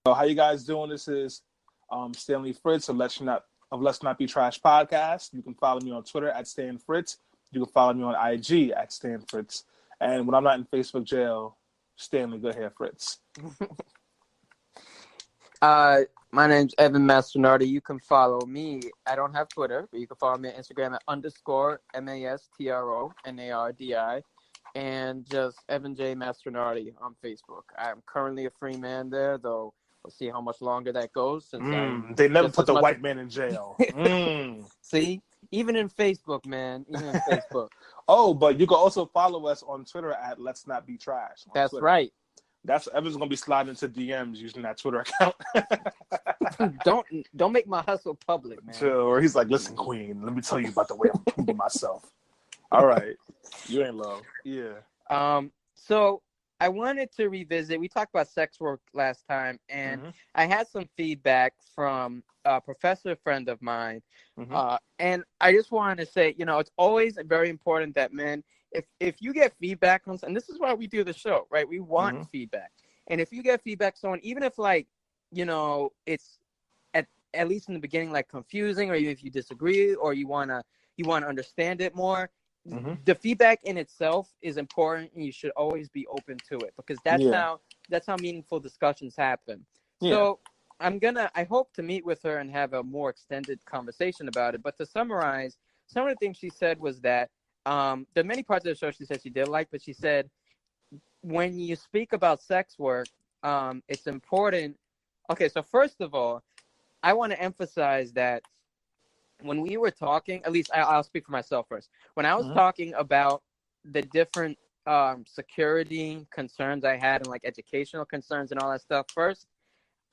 So how you guys doing? This is Stanley Fritz of Let's Not Be Trash podcast. You can follow me on Twitter at Stan Fritz. You can follow me on IG at Stan Fritz. And when I'm not in Facebook jail, Stanley, go ahead, Fritz. My name's Evan Mastronardi. You can follow me. I don't have Twitter, but you can follow me on Instagram at _MASTRONARDI and just Evan J. Mastronardi on Facebook. I'm currently a free man there, though we'll see how much longer that goes. Since they never put the white man in jail. See? Even in Facebook, man. Even in Facebook. Oh, but you can also follow us on Twitter at Let's Not Be Trash. That's Twitter. right. That's Evan's gonna be sliding into DMs using that Twitter account. Don't make my hustle public, man. Sure. Or he's like, listen, Queen, let me tell you about the way I'm proving myself. All right, you ain't low. Yeah. So I wanted to revisit. We talked about sex work last time, and I had some feedback from a professor friend of mine, and I just wanted to say, it's always very important that men. If you get feedback on something, and this is why we do the show, right? We want feedback. And if you get feedback, someone, even if it's at least in the beginning, like confusing, or if you disagree or you want to understand it more, the feedback in itself is important, and you should always be open to it, because that's how meaningful discussions happen. Yeah. So I hope to meet with her and have a more extended conversation about it. But to summarize, some of the things she said was that there are many parts of the show she said she did like, but she said when you speak about sex work, it's important. Okay, so first of all, I want to emphasize that when we were talking, at least I'll speak for myself first. When I was talking about the different security concerns I had and like educational concerns and all that stuff first,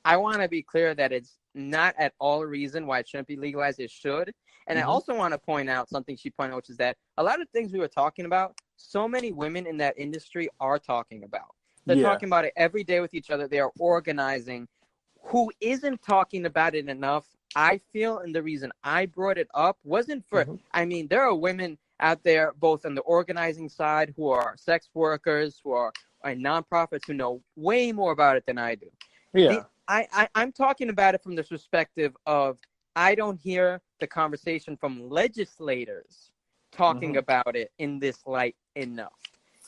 I want to be clear that it's not at all a reason why it shouldn't be legalized. It should. And I also want to point out something she pointed out, which is that a lot of things we were talking about, so many women in that industry are talking about. They're talking about it every day with each other. They are organizing. Who isn't talking about it enough, I feel, and the reason I brought it up wasn't for, I mean, there are women out there, both on the organizing side, who are sex workers, who are nonprofits, who know way more about it than I do. Yeah. I'm talking about it from the perspective of, I don't hear the conversation from legislators talking about it in this light enough.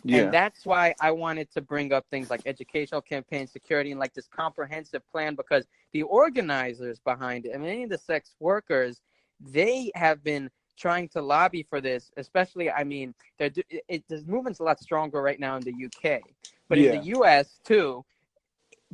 Yeah. And that's why I wanted to bring up things like educational campaign security and like this comprehensive plan, because the organizers behind it, and many of the sex workers, they have been trying to lobby for this, especially, I mean, this movement's a lot stronger right now in the UK, but in the US too.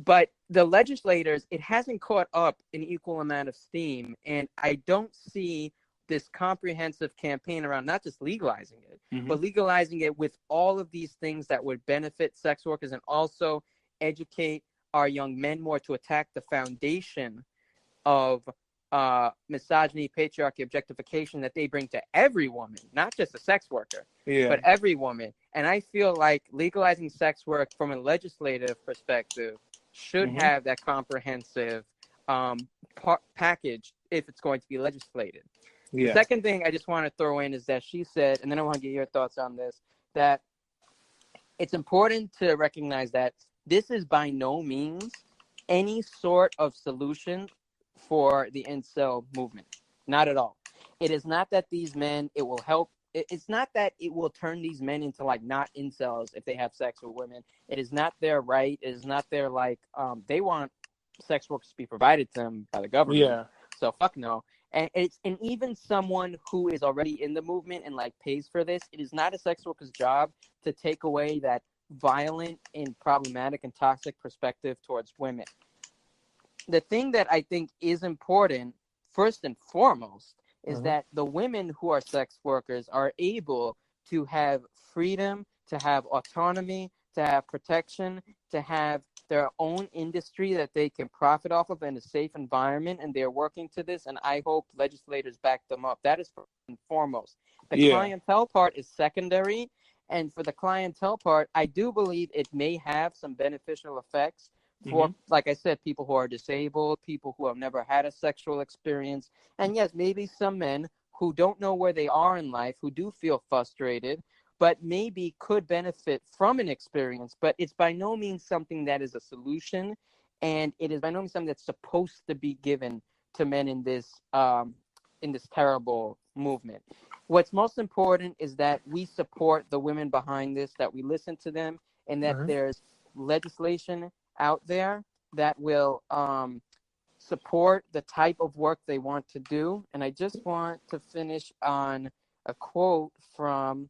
But the legislators, it hasn't caught up an equal amount of steam. And I don't see this comprehensive campaign around not just legalizing it, but legalizing it with all of these things that would benefit sex workers and also educate our young men more to attack the foundation of misogyny, patriarchy, objectification that they bring to every woman, not just a sex worker, but every woman. And I feel like legalizing sex work from a legislative perspective should have that comprehensive package if it's going to be legislated. Yeah. The second thing I just want to throw in is that she said, and then I want to get your thoughts on this, that it's important to recognize that this is by no means any sort of solution for the incel movement. Not at all. It is not that these men, it will help. It's not that it will turn these men into like not incels if they have sex with women. It is not their right. It is not their they want sex workers to be provided to them by the government. Yeah. So fuck no. And even someone who is already in the movement and like pays for this, it is not a sex worker's job to take away that violent and problematic and toxic perspective towards women. The thing that I think is important, first and foremost, is that the women who are sex workers are able to have freedom, to have autonomy, to have protection, to have their own industry that they can profit off of in a safe environment, and they're working to this, and I hope legislators back them up. That is first and foremost. The clientele part is secondary, and for the clientele part, I do believe it may have some beneficial effects for, like I said, people who are disabled, people who have never had a sexual experience, and yes, maybe some men who don't know where they are in life, who do feel frustrated, but maybe could benefit from an experience. But it's by no means something that is a solution. and it is by no means something that's supposed to be given to men in this terrible movement. What's most important is that we support the women behind this, that we listen to them, and that there's legislation out there that will support the type of work they want to do. And I just want to finish on a quote from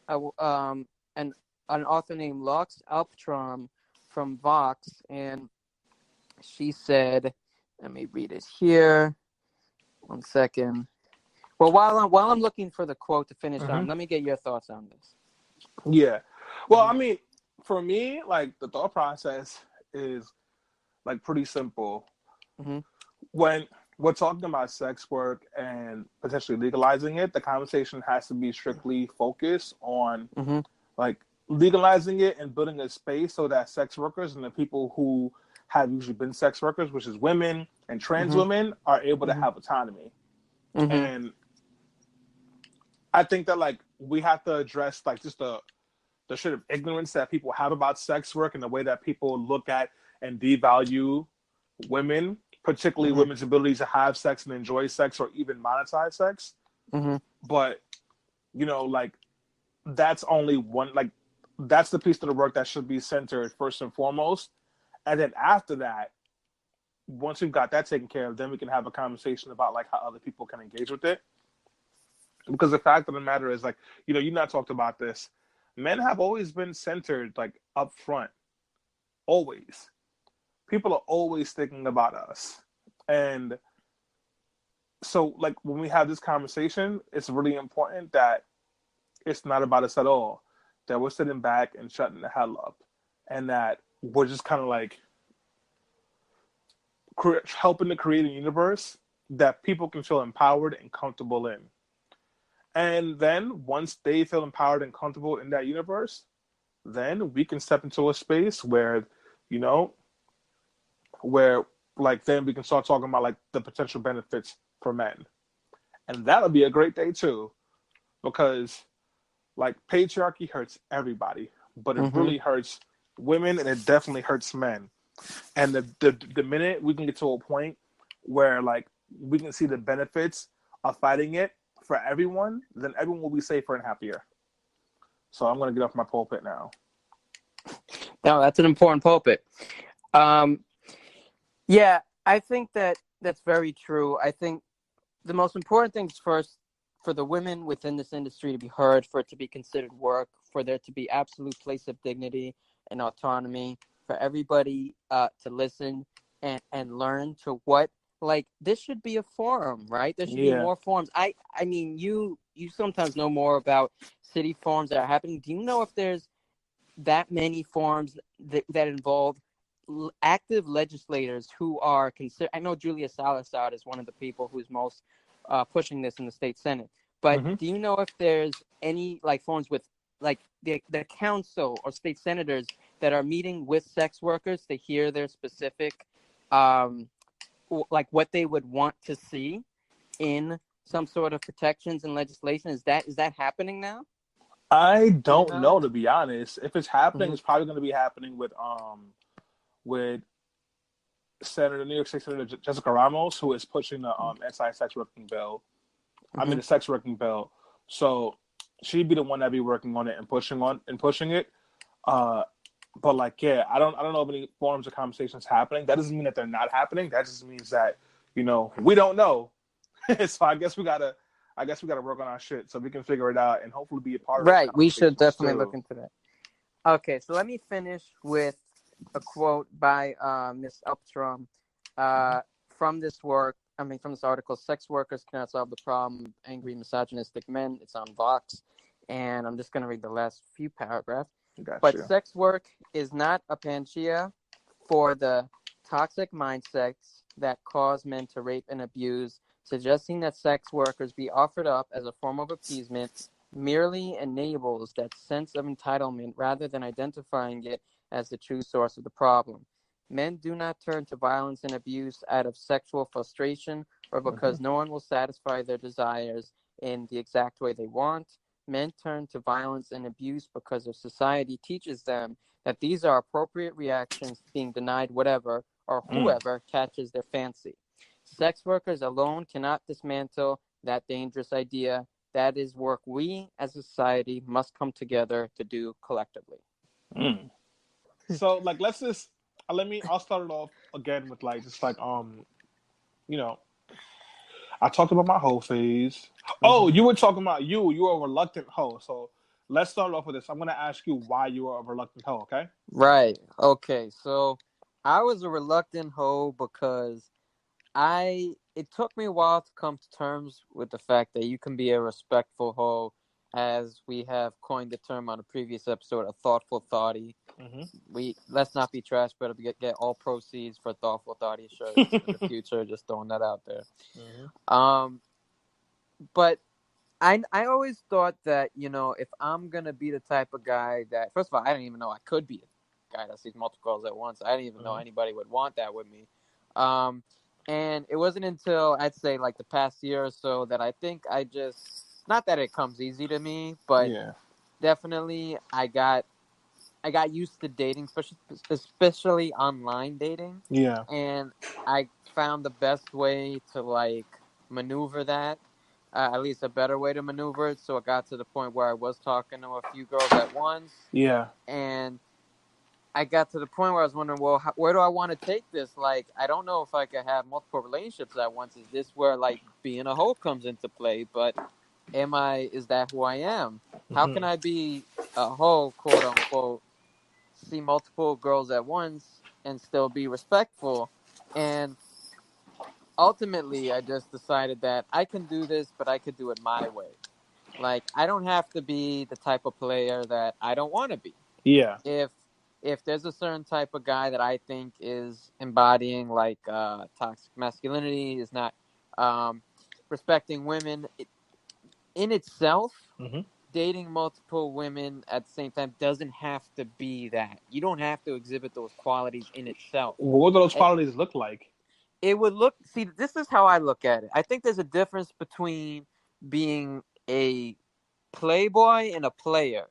an author named Lux Alptrom from Vox, and she said, let me read it here. 1 second. Well, while I'm looking for the quote to finish on, let me get your thoughts on this. Yeah. Well, I mean, for me, like, the thought process is like pretty simple. When we're talking about sex work and potentially legalizing it, the conversation has to be strictly focused on like legalizing it and building a space so that sex workers and the people who have usually been sex workers, which is women and trans women, are able to have autonomy. And I think that, like, we have to address, like, just the sort of ignorance that people have about sex work and the way that people look at and devalue women, particularly women's ability to have sex and enjoy sex or even monetize sex. But, you know, like, that's only one, like, that's the piece of the work that should be centered first and foremost. And then after that, once we've got that taken care of, then we can have a conversation about, like, how other people can engage with it. Because the fact of the matter is, like, you know, you not talked about this. Men have always been centered, like, up front. Always. People are always thinking about us. And so, like, when we have this conversation, it's really important that it's not about us at all. That we're sitting back and shutting the hell up. And that we're just kind of, like, helping to create a universe that people can feel empowered and comfortable in. And then once they feel empowered and comfortable in that universe, then we can step into a space where, you know, where, like, then we can start talking about, like, the potential benefits for men. And that'll be a great day too, because, like, patriarchy hurts everybody, but it really hurts women, and it definitely hurts men. And the minute we can get to a point where, like, we can see the benefits of fighting it for everyone, then everyone will be safer and happier. So I'm going to get off my pulpit now. No, that's an important pulpit. Yeah, I think that's very true. I think the most important thing is first for the women within this industry to be heard, for it to be considered work, for there to be absolute place of dignity and autonomy, for everybody to listen and learn to what, like, this should be a forum, right? There should be more forums. I mean, you sometimes know more about city forums that are happening. Do you know if there's that many forums that involve active legislators who are considered? I know Julia Salazar is one of the people who's most pushing this in the state Senate. But do you know if there's any, like, forums with, like, the council or state senators that are meeting with sex workers to hear their specific, like, what they would want to see in some sort of protections and legislation? Is that happening now? I don't know, to be honest. If it's happening, it's probably going to be happening with New York State Senator Jessica Ramos, who is pushing the anti-sex working bill. I mean, the sex working bill. So she'd be the one that'd be working on it and pushing it. But, like, yeah, I don't know of any forums or conversations happening. That doesn't mean that they're not happening. That just means that, you know, we don't know. So I guess we gotta work on our shit so we can figure it out and hopefully be a part of it. Right. We should definitely look into that. Okay, so let me finish with a quote by Ms. Upstrom from this article, Sex Workers Cannot Solve the Problem of Angry Misogynistic Men. It's on Vox, and I'm just going to read the last few paragraphs. But sex work is not a panacea for the toxic mindsets that cause men to rape and abuse. Suggesting that sex workers be offered up as a form of appeasement merely enables that sense of entitlement rather than identifying it as the true source of the problem. Men do not turn to violence and abuse out of sexual frustration or because no one will satisfy their desires in the exact way they want. Men turn to violence and abuse because their society teaches them that these are appropriate reactions to being denied whatever or Mm. whoever catches their fancy. Sex workers alone cannot dismantle that dangerous idea. That is work we as a society must come together to do collectively. Mm. So like, let's just I'll start it off again with like just like you know I talked about my hoe phase. Oh, Mm-hmm. you were talking about you were a reluctant hoe. So let's start off with this. I'm gonna ask you why you are a reluctant hoe. Okay. Right. Okay. So I was a reluctant hoe because it took me a while to come to terms with the fact that you can be a respectful hoe, as we have coined the term on a previous episode, a thoughtful thottie. We let's not be trash, but get all proceeds for thoughtful thottie shirts in the future. Just throwing that out there. Mm-hmm. Um, but I always thought that, if I'm gonna be the type of guy that, first of all, I didn't even know I could be a guy that sees multiple girls at once. I didn't even know anybody would want that with me. Um, and it wasn't until I'd say like the past year or so that I think I just, not that it comes easy to me, but Yeah. definitely I got used to dating, especially online dating, Yeah. and I found the best way to like maneuver that, at least a better way to maneuver it. So it got to the point where I was talking to a few girls at once, Yeah. and I got to the point where I was wondering, well, where do I want to take this? Like, I don't know if I could have multiple relationships at once. Is this where like being a hoe comes into play? But is that who I am? How can Mm-hmm. I be a hoe, quote unquote, see multiple girls at once and still be respectful? And ultimately, I just decided that I can do this, but I could do it my way. Like, I don't have to be the type of player that I don't want to be. Yeah. If there's a certain type of guy that I think is embodying like toxic masculinity, is not um, respecting women in itself, Mm-hmm. dating multiple women at the same time doesn't have to be that. You don't have to exhibit those qualities in itself. What do those It, qualities look like? it would look, see, this is how I look at it. I think there's a difference between being a playboy and a player.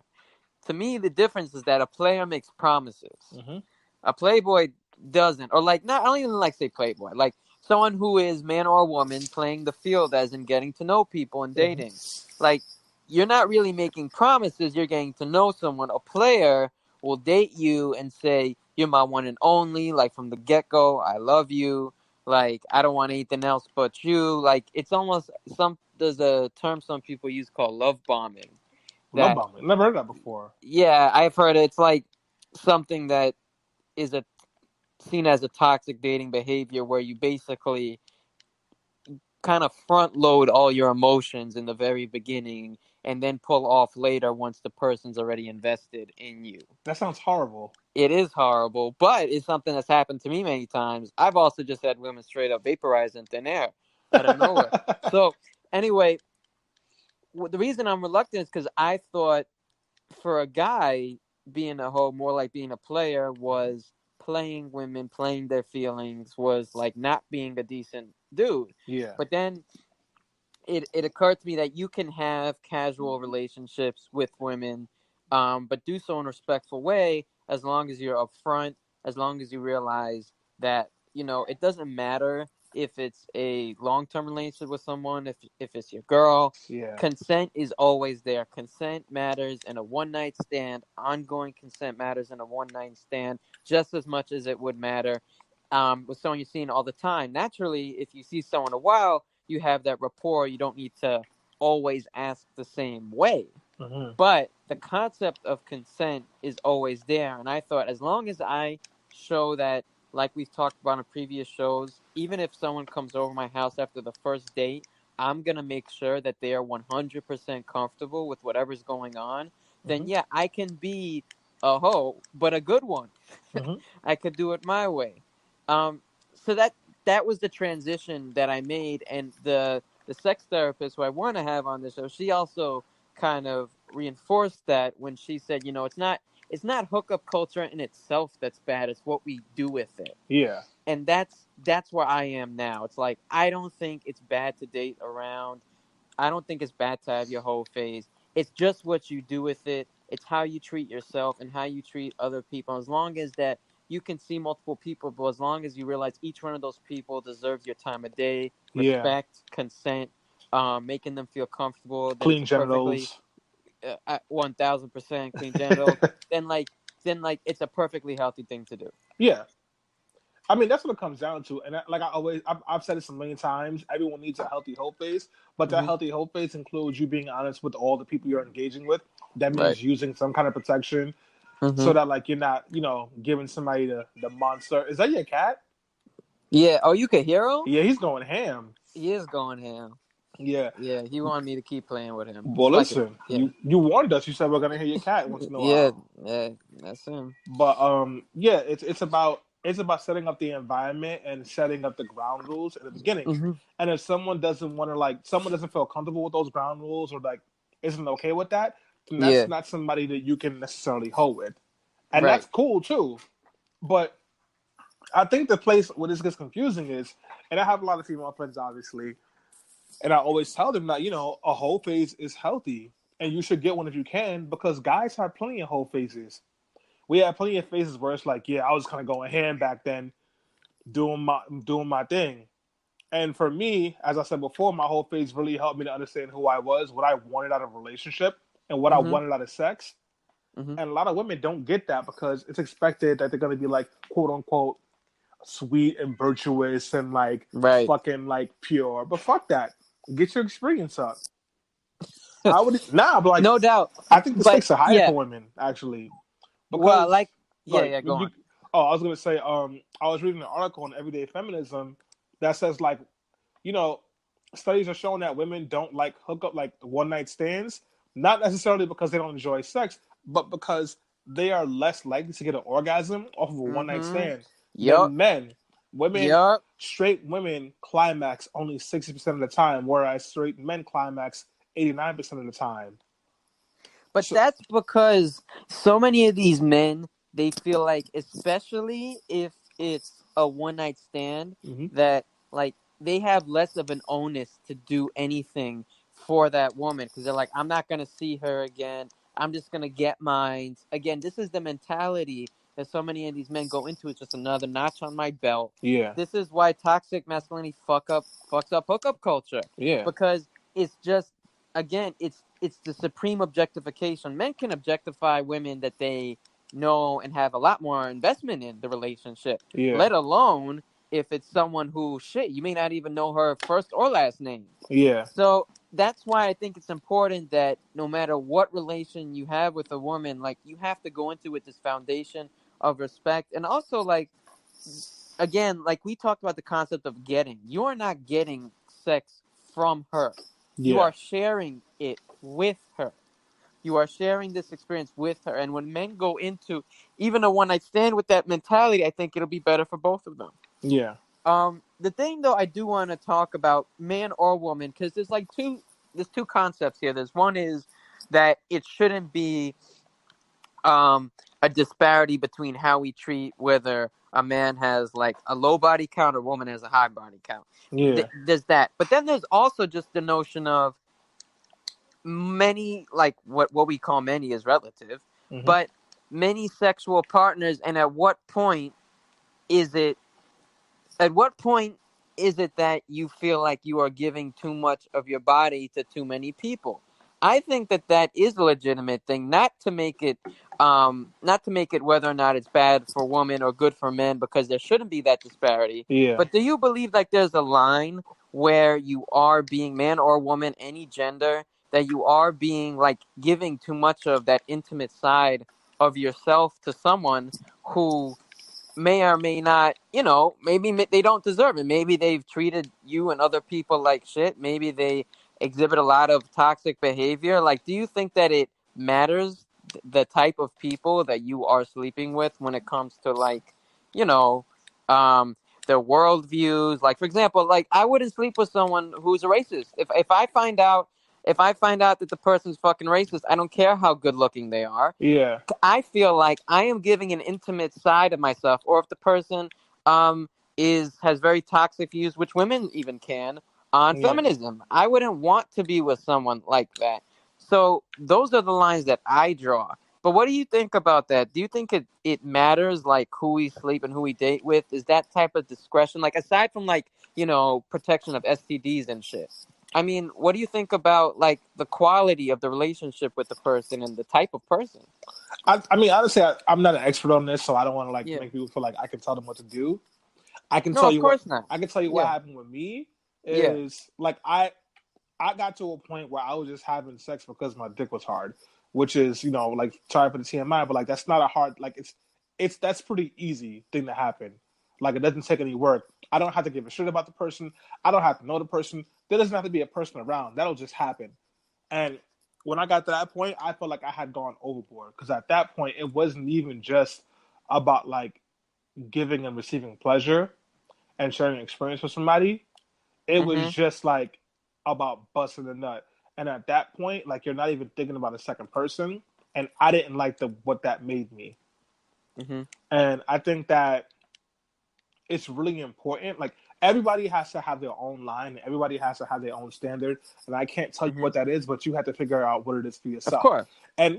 To me, the difference is that a player makes promises. Mm-hmm. A playboy doesn't, or like not. I don't even like say playboy. Like someone who is man or woman playing the field, as in getting to know people and Mm-hmm. dating. Like you're not really making promises. You're getting to know someone. A player will date you and say you're my one and only. Like from the get go, I love you. Like I don't want anything else but you. Like it's almost some. There's a term some people use called love bombing. Love That bombing. Never heard that before. yeah, I've heard it. It's like something that is a seen as a toxic dating behavior where you basically kind of front load all your emotions in the very beginning and then pull off later once the person's already invested in you. That sounds horrible. It is horrible, but it's something that's happened to me many times. I've also just had women straight up vaporize in thin air out of nowhere. So, anyway, the reason I'm reluctant is because I thought for a guy, being a hoe, more like being a player, was playing women, playing their feelings, was like not being a decent dude. Yeah. But then it occurred to me that you can have casual relationships with women, but do so in a respectful way as long as you're upfront, as long as you realize that, it doesn't matter if it's a long-term relationship with someone, if it's your girl. Yeah. Consent is always there. Consent matters in a one-night stand. Ongoing consent matters in a one-night stand just as much as it would matter with someone you're seeing all the time. Naturally, if you see someone a while, you have that rapport. You don't need to always ask the same way. Mm-hmm. But the concept of consent is always there. And I thought as long as I show that, like we've talked about in previous shows, even if someone comes over my house after the first date, I'm going to make sure that they are 100% comfortable with whatever's going on. Then, Mm-hmm. yeah, I can be a hoe, but a good one. Mm-hmm. I could do it my way. So that was the transition that I made, and the sex therapist who I want to have on the show, she also kind of reinforced that when she said, it's not hookup culture in itself that's bad, it's what we do with it. Yeah. And that's where I am now. It's like I don't think it's bad to date around. I don't think it's bad to have your whole phase. It's just what you do with it. It's how you treat yourself and how you treat other people. As long as that you can see multiple people, but as long as you realize each one of those people deserves your time of day, Yeah. respect, consent, making them feel comfortable, that it's Clean perfectly genitals. 1000% clean genitals, then like it's a perfectly healthy thing to do. Yeah. I mean, that's what it comes down to. And like I've said this a million times. Everyone needs a healthy hope phase, but that Hmm. healthy hope phase includes you being honest with all the people you're engaging with. That Right. means using some kind of protection, Hmm. so that like you're not, giving somebody the monster. Is that your cat? Yeah. Oh, you could hear him. Yeah, he's going ham. He is going ham. Yeah. Yeah, he wanted me to keep playing with him. Well, It's like a listen, yeah, you warned us. You said we're gonna hear your cat once in a yeah, while. yeah. That's him. But yeah, it's about setting up the environment and setting up the ground rules at the beginning. Hmm. And if someone doesn't want to, like, someone doesn't feel comfortable with those ground rules, or like isn't okay with that, then that's Yeah. not somebody that you can necessarily hold with. And Right. that's cool too. But I think the place where this gets confusing is, and I have a lot of female friends, obviously, and I always tell them that, a whole phase is healthy and you should get one if you can, because guys have plenty of whole phases. We had plenty of phases where it's like, yeah, I was kind of going ham back then, doing my thing. And for me, as I said before, my whole phase really helped me to understand who I was, what I wanted out of a relationship, and what I Hmm. wanted out of sex. Hmm. And a lot of women don't get that because it's expected that they're going to be like, quote unquote, sweet and virtuous and like Right. fucking like pure. But fuck that. Get your experience up. I would but like, No doubt. I think the But stakes are higher yeah. for women actually, Well, because like yeah, like yeah. Go on. oh, I was gonna say, I was reading an article on everyday feminism that says, like, you know, studies are showing that women don't like hook up, like, one night stands, not necessarily because they don't enjoy sex, but because they are less likely to get an orgasm off of a one night Hmm. stand Yup. than men. Women, Yup. straight women climax only 60% of the time, whereas straight men climax 89% of the time. But So, that's because so many of these men, they feel like, especially if it's a one night stand, mhm. that like they have less of an onus to do anything for that woman because they're like, I'm not gonna see her again. I'm just gonna get mine. Again, this is the mentality that so many of these men go into. It's just another notch on my belt. Yeah, This is why toxic masculinity fucks up hookup culture, yeah, because it's just, again, it's the supreme objectification. Men can objectify women that they know and have a lot more investment in the relationship, yeah, let alone if it's someone who, shit, you may not even know her first or last name. yeah, So that's why I think it's important that no matter what relation you have with a woman, like, you have to go into it with this foundation of respect. And also, like, again, like we talked about the concept of getting. You are not getting sex from her. You yeah, are sharing it with her. You are sharing this experience with her. And when men go into even a one night stand with that mentality, I think it'll be better for both of them. yeah, The thing though, I do want to talk about man or woman, because there's two concepts here. There's one is that it shouldn't be a disparity between how we treat whether a man has like a low body count or a woman has a high body count. yeah, There's that, but then there's also just the notion of many, like what we call many is relative, hmm, but many sexual partners, and is it at what point is it that you feel like you are giving too much of your body to too many people? I think that that is a legitimate thing, not to make it whether or not it's bad for women or good for men, because there shouldn't be that disparity. yeah, But do you believe like there's a line where you are being man or woman, any gender, that you are being like giving too much of that intimate side of yourself to someone who may or may not, maybe they don't deserve it. Maybe they've treated you and other people like shit. Maybe they exhibit a lot of toxic behavior. Like, do you think that it matters the type of people that you are sleeping with when it comes to, like, you know, um, their worldviews? Like, for example, like, I wouldn't sleep with someone who's a racist. If I find out that the person's fucking racist, I don't care how good looking they are. yeah, I feel like I am giving an intimate side of myself, or if the person um has very toxic views, which women even can, on yeah, feminism, I wouldn't want to be with someone like that. So those are the lines that I draw. But what do you think about that? Do you think it matters, like, who we sleep and who we date with? Is that type of discretion, like, aside from, like, protection of STDs and shit? I mean, what do you think about, like, the quality of the relationship with the person and the type of person? I mean, honestly, I'm not an expert on this, so I don't want to like Yeah. make people feel like I can tell them what to do. I can No, tell of you what course not. I can tell you what Yeah. happened with me Yeah. is like I got to a point where I was just having sex because my dick was hard, which is like sorry for the TMI, but like that's not a hard like it's that's pretty easy thing to happen. Like it doesn't take any work. I don't have to give a shit about the person. I don't have to know the person. There doesn't have to be a person around. That'll just happen. And when I got to that point, I felt like I had gone overboard because at that point it wasn't even just about like giving and receiving pleasure and sharing an experience with somebody. It was Mhm. just like about busting a nut. And at that point, like you're not even thinking about a second person. And I didn't like the what that made me. Mhm. And I think that it's really important. Like everybody has to have their own line. Everybody has to have their own standard. And I can't tell you Mhm. what that is, but you have to figure out what it is for Of yourself. course. And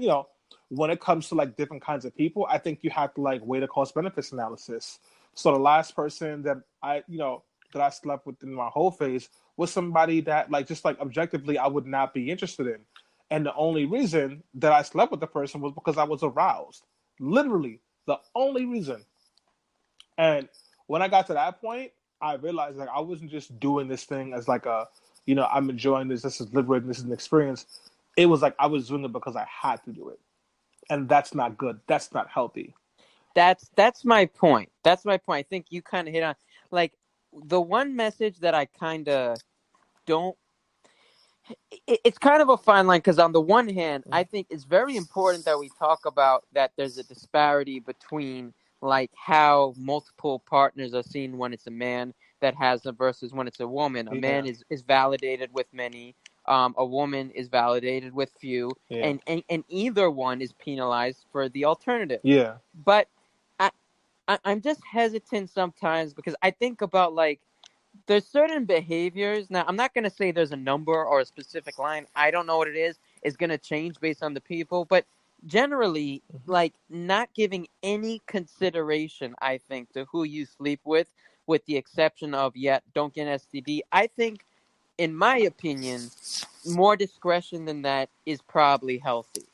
when it comes to like different kinds of people, I think you have to like weigh the cost benefits analysis. So the last person that that I slept with in my whole phase was somebody that like just like objectively I would not be interested in. And the only reason that I slept with the person was because I was aroused. Literally, the only reason. And when I got to that point, I realized like I wasn't just doing this thing as like I'm enjoying this. This is liberating. This is an experience. It was like I was doing it because I had to do it, and that's not good. That's not healthy. That's my point. That's my point. I think you kind of hit on, like, the one message that I kind of don't. It's kind of a fine line because on the one hand, I think it's very important that we talk about that there's a disparity between, like, how multiple partners are seen when it's a man that has them versus when it's a woman. A Yeah, man is validated with many. A woman is validated with few, yeah, and either one is penalized for the alternative. yeah. But I, I'm just hesitant sometimes because I think about, like, there's certain behaviors. Now, I'm not going to say there's a number or a specific line. I don't know what it is. It's going to change based on the people. But generally, like, not giving any consideration, I think, to who you sleep with the exception of, yeah, don't get an STD. I think, in my opinion, more discretion than that is probably healthy.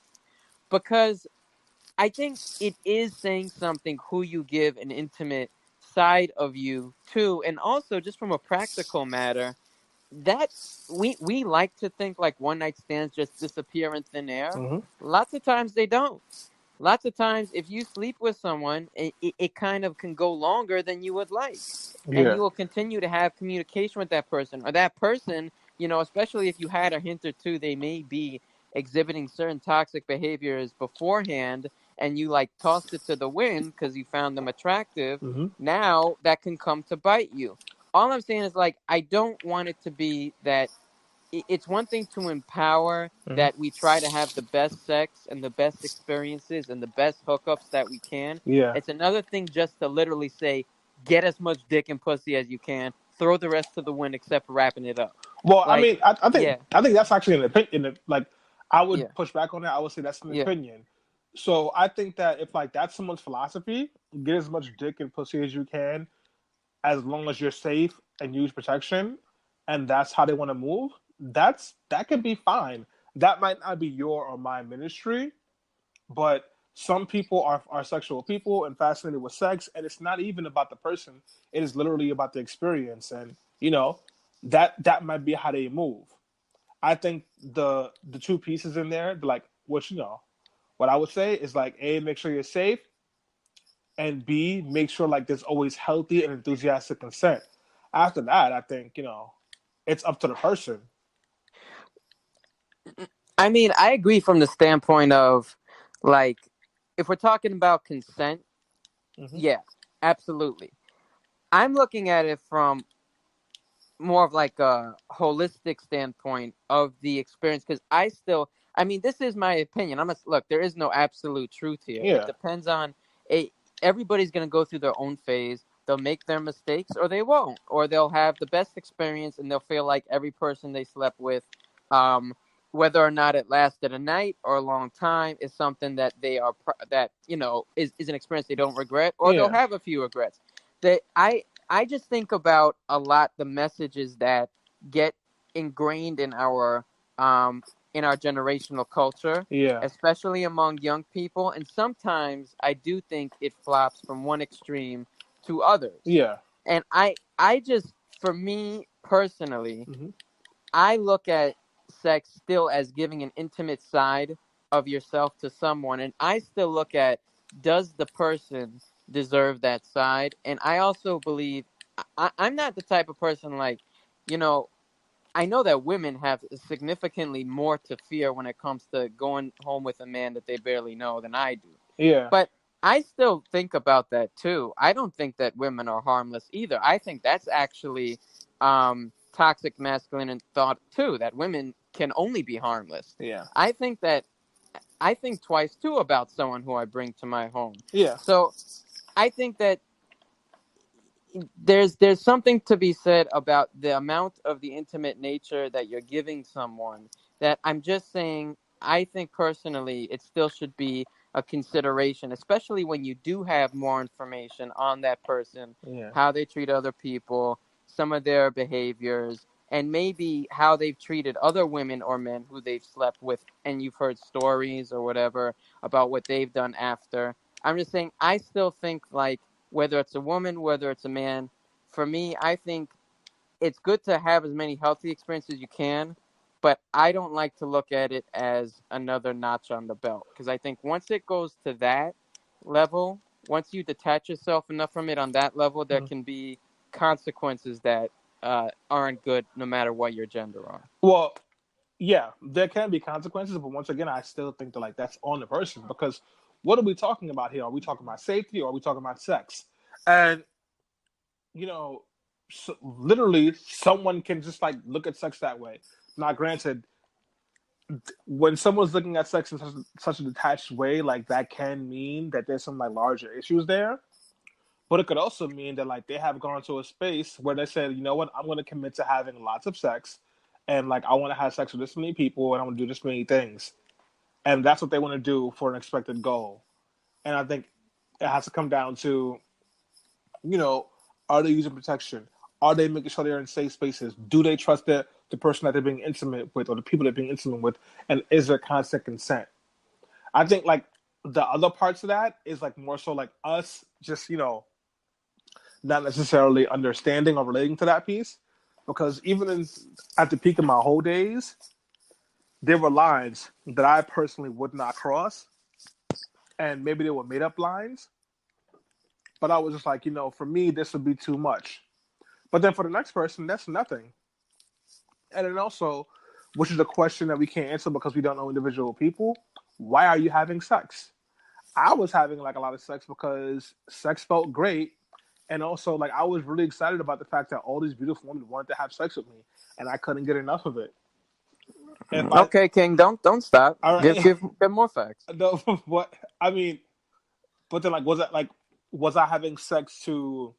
Because I think it is saying something who you give an intimate side of you to, and also just from a practical matter, that we like to think like one night stands just disappear in thin air. Mm-hmm. Lots of times they don't. Lots of times, if you sleep with someone, it kind of can go longer than you would like, and Yeah, you will continue to have communication with that person, or that person, especially if you had a hint or two, they may be exhibiting certain toxic behaviors beforehand, and you, like, tossed it to the wind because you found them attractive. mm-hmm. Now that can come to bite you. All I'm saying is, like, I don't want it to be that it's one thing to empower Mm-hmm. that we try to have the best sex and the best experiences and the best hookups that we can. Yeah. It's another thing just to literally say, get as much dick and pussy as you can, throw the rest to the wind except for wrapping it up. Well, I Like, mean, yeah, I think that's actually an opinion. Like, I yeah, would push back on that. I would say that's an yeah. opinion. So I think that if like that's someone's philosophy, get as much dick and pussy as you can, as long as you're safe and use protection, and that's how they want to move. That can be fine. That might not be your or my ministry, but some people are sexual people and fascinated with sex, and it's not even about the person. It is literally about the experience, and that might be how they move. I think the two pieces in there, like which what I would say is like A, make sure you're safe, and B, make sure like there's always healthy and enthusiastic consent. After that, I think it's up to the person. I mean, I agree from the standpoint of, like, if we're talking about consent, Hmm. yeah, absolutely. I'm looking at it from more of like a holistic standpoint of the experience because I mean, this is my opinion. Look, there is no absolute truth here. It Yeah. depends on a everybody's going to go through their own phase. They'll make their mistakes or they won't, or they'll have the best experience and they'll feel like every person they slept with um whether or not it lasted a night or a long time is something that they are that is an experience they don't regret, or they'll Yeah. have a few regrets. That I just think about a lot the messages that get ingrained um in our generational culture, Yeah. especially among young people, and sometimes I do think it flops from one extreme to others. Yeah. And I just, for me personally, Hmm. I look at sex still as giving an intimate side of yourself to someone, and I still look at, does the person deserve that side? And I also believe I'm not the type of person like, you know, I know that women have significantly more to fear when it comes to going home with a man that they barely know than I do. Yeah. But I still think about that too. I don't think that women are harmless either. I think that's actually toxic masculine thought too, that women can only be harmless. Yeah. I think that I think twice too about someone who I bring to my home. Yeah. So I think that there's something to be said about the amount of the intimate nature that you're giving someone, that I'm just saying I think personally it still should be a consideration, especially when you do have more information on that person, Yeah. how they treat other people, some of their behaviors, and maybe how they've treated other women or men who they've slept with, and you've heard stories or whatever about what they've done after. I'm just saying I still think like, whether it's a woman, whether it's a man. For me, I think it's good to have as many healthy experiences as you can, but I don't like to look at it as another notch on the belt, because I think once it goes to that level, once you detach yourself enough from it on that level, there Mhm. can be consequences that aren't good no matter what your gender are. Well, yeah, there can be consequences, but once again, I still think that like that's on the person because what are we talking about here? Are we talking about safety or are we talking about sex? And you know, literally, someone can just like look at sex that way. Now, granted, when someone's looking at sex in such a detached way, like that can mean that there's some like larger issues there. But it could also mean that like they have gone to a space where they said, you know what, I'm going to commit to having lots of sex, and like I want to have sex with this many people, and I want to do this many things, and that's what they want to do for an expected goal. And I think it has to come down to, you know, are they using protection? Are they making sure they're in safe spaces? Do they trust the person that they're being intimate with or the people they're being intimate with? And is there consent consent? I think like the other parts of that is like more so like us just, not necessarily understanding or relating to that piece. Because at the peak of my whole days, there were lines that I personally would not cross. And maybe they were made up lines. But I was just like, for me, this would be too much. But then for the next person, that's nothing. And then also, which is a question that we can't answer because we don't know individual people, why are you having sex? I was having like a lot of sex because sex felt great. And also, like, I was really excited about the fact that all these beautiful women wanted to have sex with me, and I couldn't get enough of it. If I, Okay, King, don't stop. all Give right, give give more facts. no, what I mean, but then was I having sex to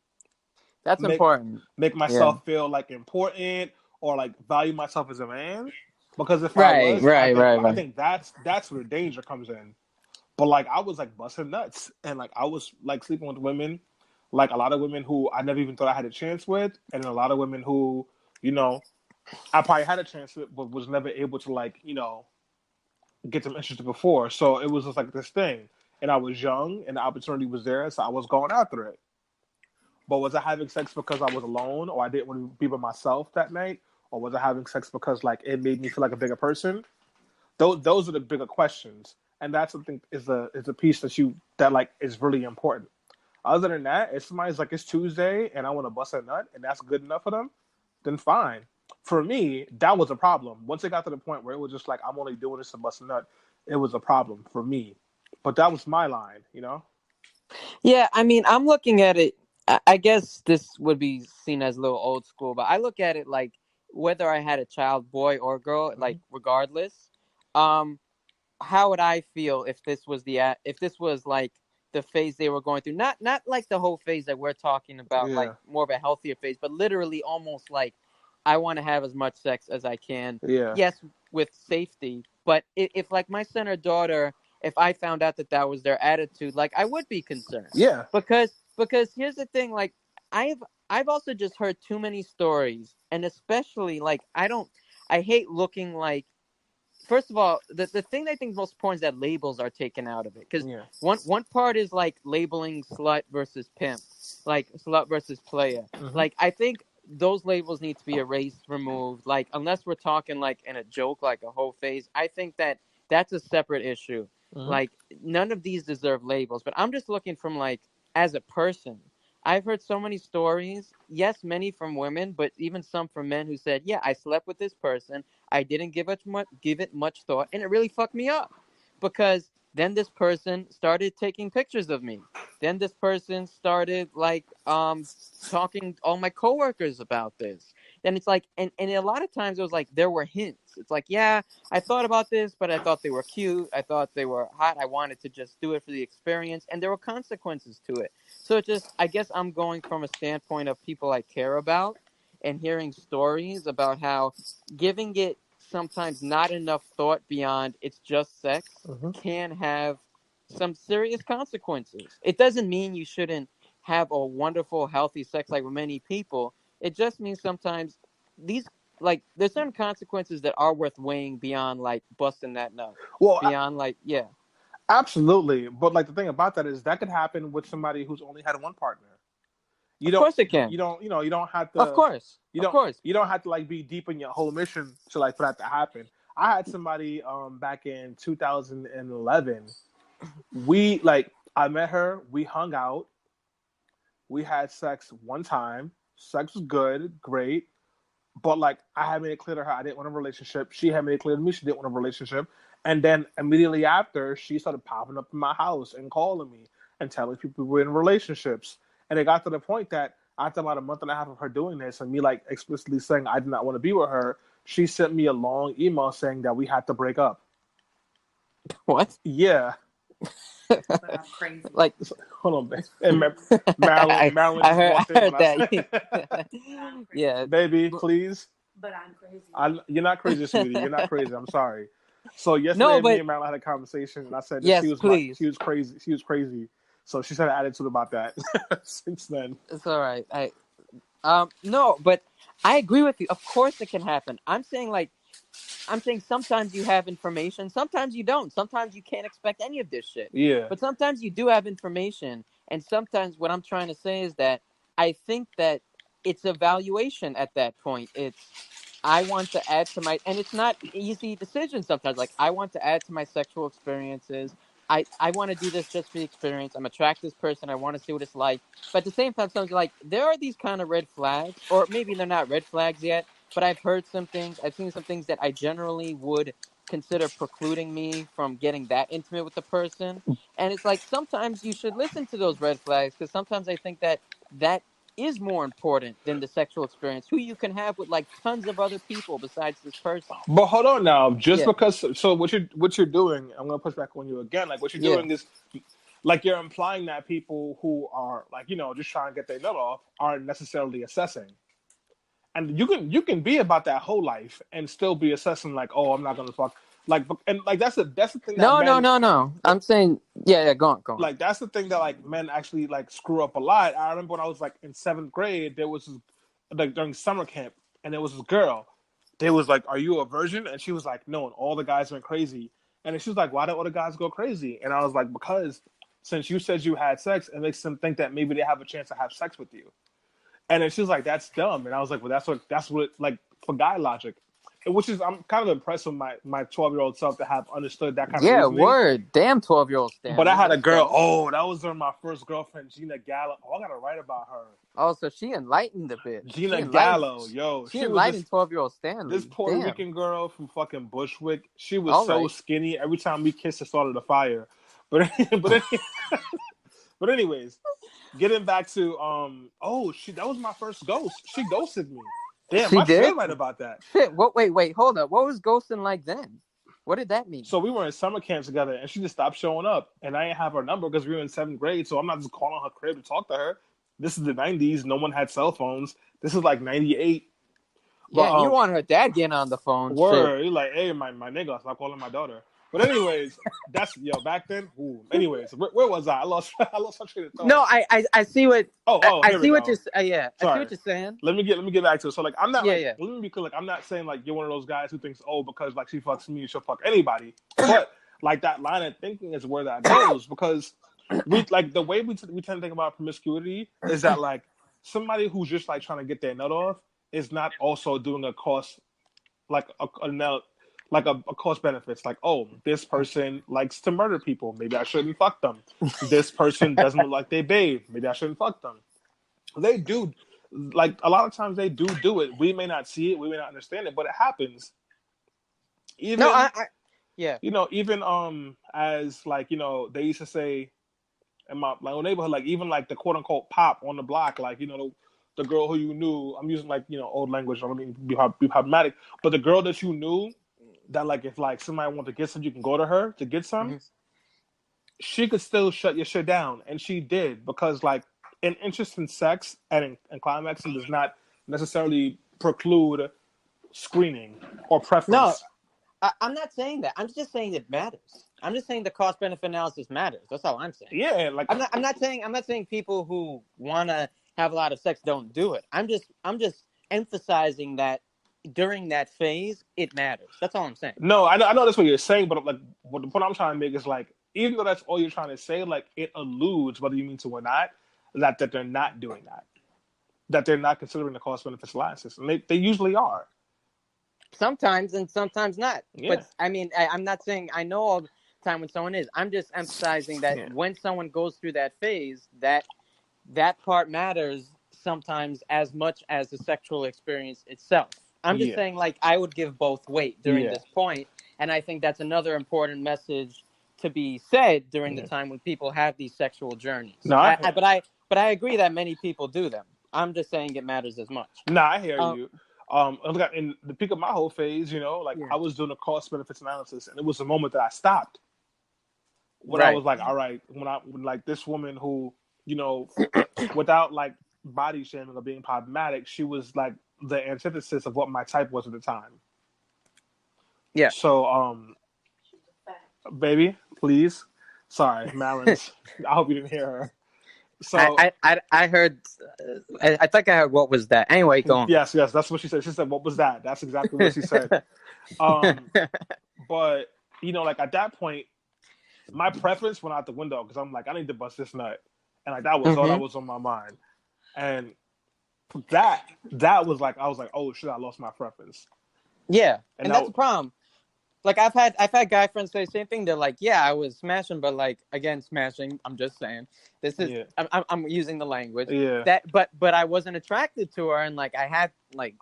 That's make important. make Yeah. myself feel like important or like value myself as a man? Because if I Right, was, I right, think right, I right. think that's where the danger comes in. But like I was like busting nuts, and like I was like sleeping with women, like a lot of women who I never even thought I had a chance with, and a lot of women who, you know, I probably had a chance with, but was never able to like, get them interested before. So it was just like this thing, and I was young, and the opportunity was there, so I was going after it. But was I having sex because I was alone, or I didn't want to be by myself that night, or was I having sex because like it made me feel like a bigger person? Those are the bigger questions, and that's something is a piece that like is really important. Other than that, if somebody's like it's Tuesday and I want to bust a nut and that's good enough for them, then fine. For me, that was a problem. Once it got to the point where it was just like I'm only doing this to bust a nut, it was a problem for me. But that was my line. Yeah, I mean, I'm looking at it. I guess this would be seen as a little old school, but I look at it like whether I had a child, boy or girl, Hmm. like regardless, um, how would I feel if this was if this was like the phase they were going through? Not like the whole phase that we're talking about, like Yeah. more of a healthier phase, but literally almost like I want to have as much sex as I can. Yeah. Yes, with safety. But if like my son or daughter, if I found out that that was their attitude, like I would be concerned. Yeah. Because here's the thing, like I've I've also just heard too many stories, and especially like I hate looking like, first of all, the thing that I think is most important is that labels are taken out of it. Because Yeah. one part is like labeling slut versus pimp, like slut versus player. Mm-hmm. Like I think those labels need to be erased, removed. Like unless we're talking like in a joke, like a whole phase, I think that that's a separate issue. Mm-hmm. Like none of these deserve labels. But I'm just looking from like as a person. I've heard so many stories. Yes, many from women, but even some from men who said, "Yeah, I slept with this person. I didn't give it much thought, and it really fucked me up because then this person started taking pictures of me. Then this person started like talking to all my coworkers about this. Then it's like, and a lot of times it was like there were hints. It's like, yeah, I thought about this, but I thought they were cute. I thought they were hot. I wanted to just do it for the experience, and there were consequences to it. So it just, I guess I'm going from a standpoint of people I care about and hearing stories about how giving it sometimes not enough thought beyond it's just sex Mm-hmm. can have some serious consequences. It doesn't mean you shouldn't have a wonderful, healthy sex like with many people. It just means sometimes these, like, there's certain consequences that are worth weighing beyond like busting that nut. Well, Beyond like, yeah. absolutely. But like the thing about that is that could happen with somebody who's only had one partner. You Of don't course it can. you don't you don't have Of to course. Of course. you don't have to like be deep in your whole mission to like for that to happen. I had somebody back in 2011. We like I met her, we hung out, we had sex one time. Sex was good, great. But like I had made it clear to her I didn't want a relationship. She had made it clear to me she didn't want a relationship. And then immediately after, she started popping up in my house and calling me and telling people we were in relationships. And it got to the point that after about a month and a half of her doing this and me like explicitly saying I did not want to be with her, she sent me a long email saying that we had to break up. What? Yeah. But I'm crazy. Like, hold on, babe. And Marilyn just walked in when I that. Yeah. Baby, please. But I'm crazy. You're not crazy, sweetie. You're not crazy. I'm sorry. So yesterday, No, but me and Marilyn had a conversation, and I said that yes, she was please. she was crazy. She was crazy. So she's had an attitude about that since then. It's all right. No, but I agree with you. Of course, it can happen. I'm saying sometimes you have information, sometimes you don't. Sometimes you can't expect any of this shit. Yeah. But sometimes you do have information, and sometimes what I'm trying to say is that I think that it's evaluation at that point. It's I want to add to my, and it's not easy decisions sometimes. Like I want to add to my sexual experiences. I want to do this just for the experience. I'm attracted to this person. I want to see what it's like. But at the same time, sometimes like there are these kind of red flags, or maybe they're not red flags yet. But I've heard some things. I've seen some things that I generally would consider precluding me from getting that intimate with the person. And it's like sometimes you should listen to those red flags because sometimes I think that that is more important than the sexual experience, who you can have with like tons of other people besides this person. But hold on now, just Yeah, because so what you're doing, I'm gonna push back on you again. Like what you're yeah. doing is like you're implying that people who are like just trying to get their nut off aren't necessarily assessing. And you can be about that whole life and still be assessing like, oh, I'm not gonna fuck like and like that's the thing that No, no, men no, no. I'm saying, yeah. Go on, go on. like that's the thing that like men actually like screw up a lot. I remember when I was like in seventh grade, there was this, like during summer camp, and there was this girl. They was like, "Are you a virgin?" And she was like, "No." And all the guys went crazy. And then she was like, "Why do all the guys go crazy?" And I was like, "Because since you said you had sex, it makes them think that maybe they have a chance to have sex with you." And then she was like, "That's dumb." And I was like, "Well, that's what like for guy logic." Which is I'm kind of impressed with my 12-year-old self to have understood that kind of Yeah, reasoning. word. Damn, 12-year-old But I Stanley. had a Let's girl. go. Oh, that was my first girlfriend, Gina Gallo. Oh, I gotta write about her. Oh, so she enlightened a bit. Gina Gallo, yo, She was enlightened 12-year-old Stanley. this Puerto Damn. Rican girl from fucking Bushwick. She was All so right. skinny. Every time we kissed, it started a fire. But but but anyways, getting back to oh, that was my first ghost. She ghosted me. Damn, She I should did? write about that. Shit. What? Wait. Hold up. What was ghosting like then? What did that mean? So we were in summer camp together, and she just stopped showing up. And I didn't have her number because we were in seventh grade. So I'm not just calling her crib to talk to her. This is the '90s. No one had cell phones. This is like '98. Yeah, But and you want her dad getting on the phone. word, Shit. you're like, hey, my nigga, stop calling my daughter. But anyways, that's back then. Ooh. Anyways, where was I? I lost my train of thought. No, I see what I Here we see what go. you're yeah. Sorry. I see what you're saying. Let me get back to it. So like, I'm not Yeah. let me be clear. Like, I'm not saying like you're one of those guys who thinks, oh, because like she fucks me, she'll fuck anybody. But like that line of thinking is where that goes, because we like the way we tend to think about promiscuity is that like somebody who's just like trying to get their nut off is not also doing a cost like a cost benefits. Like, oh, this person likes to murder people, maybe I shouldn't fuck them. This person doesn't look like they bathe, maybe I shouldn't fuck them. They do, like a lot of times they do it. We may not see it, we may not understand it, but it happens. Even yeah. Even as like they used to say in my own neighborhood, like even like the quote unquote pop on the block, like the girl who you knew. I'm using like old language. I don't mean be problematic, but the girl that you knew that like if like somebody wanted to get some, you can go to her to get some. Mm-hmm. She could still shut your shit down, and she did, because like an interest in sex and climaxing does not necessarily preclude screening or preference. No, I'm not saying that. I'm just saying it matters. I'm just saying the cost benefit analysis matters. That's all I'm saying. Yeah, like I'm not saying people who want to have a lot of sex don't do it. I'm just emphasizing that during that phase it matters. That's all I'm saying. No, I know that's what you're saying, but like what the point I'm trying to make is like, even though that's all you're trying to say, like it alludes, whether you mean to or not, that they're not doing that they're not considering the cost benefits analysis, and they usually are. Sometimes and sometimes not. Yeah. But I mean, I'm not saying I know all the time when someone is. I'm just emphasizing that when someone goes through that phase, that part matters sometimes as much as the sexual experience itself. I'm just saying, like, I would give both weight during this point, and I think that's another important message to be said during the time when people have these sexual journeys. No, but I agree that many people do them. I'm just saying it matters as much. No, I hear you. In the peak of my whole phase, I was doing a cost benefits analysis, and it was a moment that I stopped. When I was like, all right, when like this woman who, without like body shaming or being problematic, she was like the antithesis of what my type was at the time. Yeah. So, baby, please. Sorry, Malins. I hope you didn't hear her. So I heard. I think I heard. What was that? Anyway, go on. Yes, that's what she said. She said, "What was that?" That's exactly what she said. But like at that point, my preference went out the window, because I'm like, I need to bust this nut, and like that was all that was on my mind, and that was like, I was like, oh shit, I lost my preference. Yeah, and that's the problem. Like I've had guy friends say the same thing. They're like, yeah, I was smashing, but like again, smashing. I'm just saying, this is I'm using the language. Yeah. But I wasn't attracted to her, and like I had like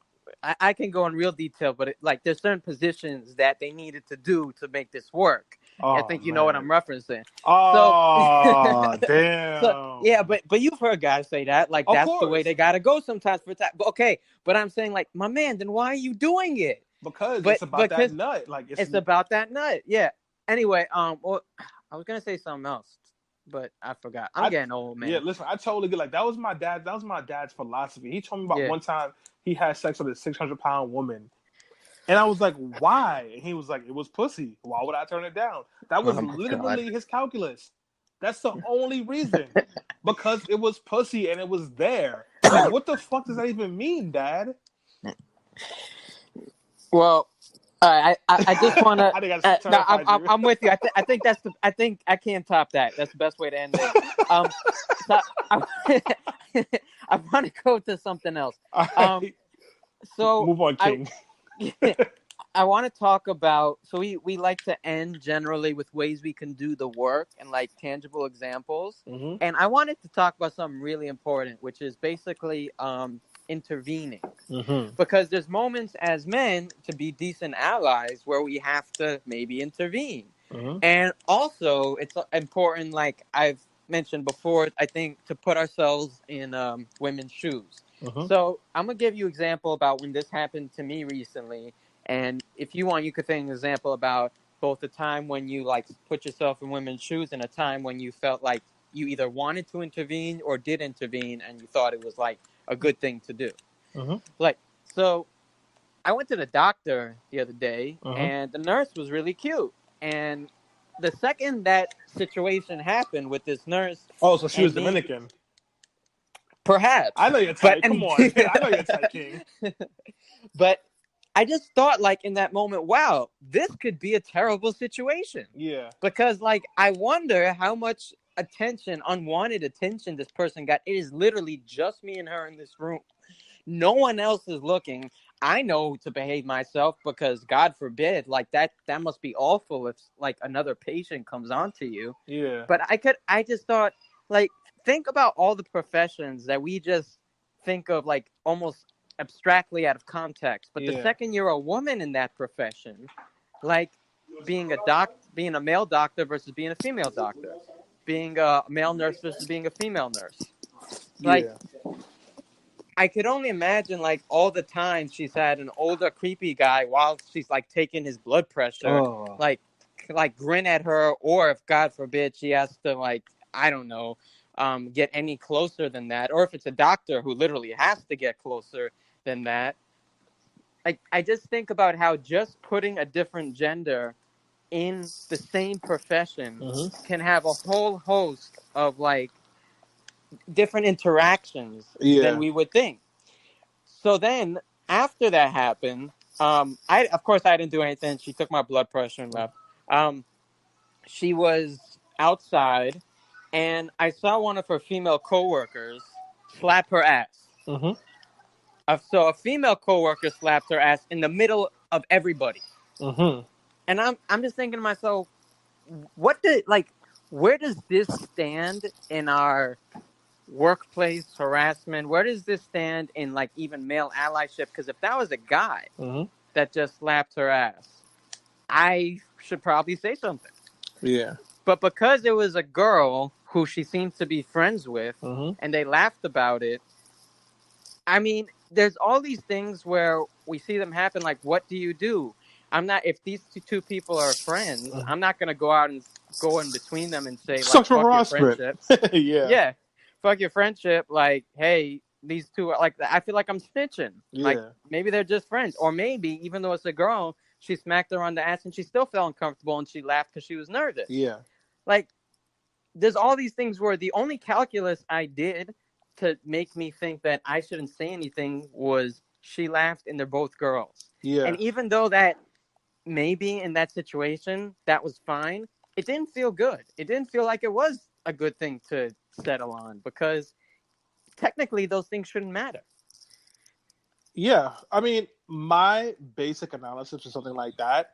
I can go in real detail, but like there's certain positions that they needed to do to make this work. Oh, I think you know what I'm referencing. Oh, damn. So yeah, but you've heard guys say that, like that's the way they gotta go sometimes for that. But okay, but I'm saying like, my man, then why are you doing it? Because it's about that nut. Like it's about that nut. Yeah. Anyway, well, I was gonna say something else, but I forgot. I'm getting old, man. Yeah, listen, I totally get, like that was my dad's philosophy. He told me about one time he had sex with a 600-pound woman. And I was like, why? And he was like, it was pussy. Why would I turn it down? That was literally his calculus. That's the only reason. Because it was pussy and it was there. Like, what the fuck does that even mean, Dad? Well, I just want to. I'm with you. I think that's the. I think I can't top that. That's the best way to end it. So I want to go to something else. So move on, King. I want to talk about. So we like to end generally with ways we can do the work and like tangible examples. Mm-hmm. And I wanted to talk about something really important, which is basically intervening. Mm-hmm. Because there's moments as men to be decent allies where we have to maybe intervene. Mm-hmm. And also it's important, like I've mentioned before, I think, to put ourselves in women's shoes. Mm-hmm. So I'm going to give you an example about when this happened to me recently. And if you want, you could think an example about both the time when you like put yourself in women's shoes and a time when you felt like you either wanted to intervene or did intervene and you thought it was like a good thing to do. Mm-hmm. Like, so I went to the doctor the other day, and the nurse was really cute. And the second that situation happened with this nurse, oh, so she was and me, Dominican. Perhaps. I know you're tight. Come on, I know you're tight, King. But I just thought, like, in that moment, wow, this could be a terrible situation. Yeah. Because, like, I wonder how much attention, unwanted attention, this person got. It is literally just me and her in this room. No one else is looking. I know to behave myself because, God forbid, like, that must be awful if, like, another patient comes on to you. Yeah. But I just thought, like, think about all the professions that we just think of, like, almost abstractly out of context. But the second you're a woman in that profession, like being a male doctor versus being a female doctor, being a male nurse versus being a female nurse. Like, I could only imagine, like, all the time she's had an older creepy guy while she's, like, taking his blood pressure, like grin at her, or if God forbid she has to, like, I don't know, get any closer than that, or if it's a doctor who literally has to get closer than that. I just think about how just putting a different gender in the same profession can have a whole host of, like, different interactions than we would think. So then after that happened, of course I didn't do anything. She took my blood pressure and left. She was outside, and I saw one of her female coworkers slap her ass. So a female coworker slapped her ass in the middle of everybody. And I'm just thinking to myself, where does this stand in our workplace harassment? Where does this stand in, like, even male allyship? Because if that was a guy that just slapped her ass, I should probably say something. Yeah. But because it was a girl who she seems to be friends with, and they laughed about it, I mean, there's all these things where we see them happen. Like, what do you do? If these two people are friends, I'm not going to go out and go in between them and say, like, fuck your friendship. Yeah. Fuck your friendship. Like, hey, these two are, like, I feel like I'm snitching. Like, maybe they're just friends. Or maybe, even though it's a girl, she smacked her on the ass and she still felt uncomfortable and she laughed because she was nervous. Yeah. Like, there's all these things where the only calculus I did to make me think that I shouldn't say anything was she laughed and they're both girls. Yeah. And even though that maybe in that situation that was fine, it didn't feel good. It didn't feel like it was a good thing to settle on, because technically those things shouldn't matter. Yeah. I mean, my basic analysis for something like that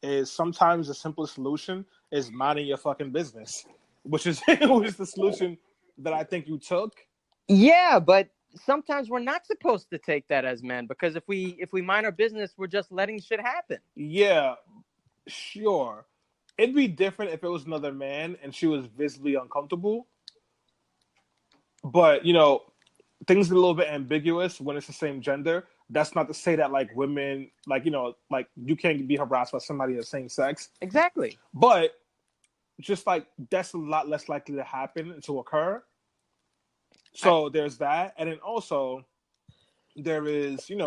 is sometimes the simplest solution is minding your fucking business, which is the solution that I think you took. Yeah, but sometimes we're not supposed to take that as men, because if we mind our business, we're just letting shit happen. Yeah, sure. It'd be different if it was another man and she was visibly uncomfortable. But, you know, things are a little bit ambiguous when it's the same gender. That's not to say that, like, women, like, you know, like, you can't be harassed by somebody of the same sex. Exactly. But just, like, that's a lot less likely to happen and to occur. So there's that. And then also there is, you know,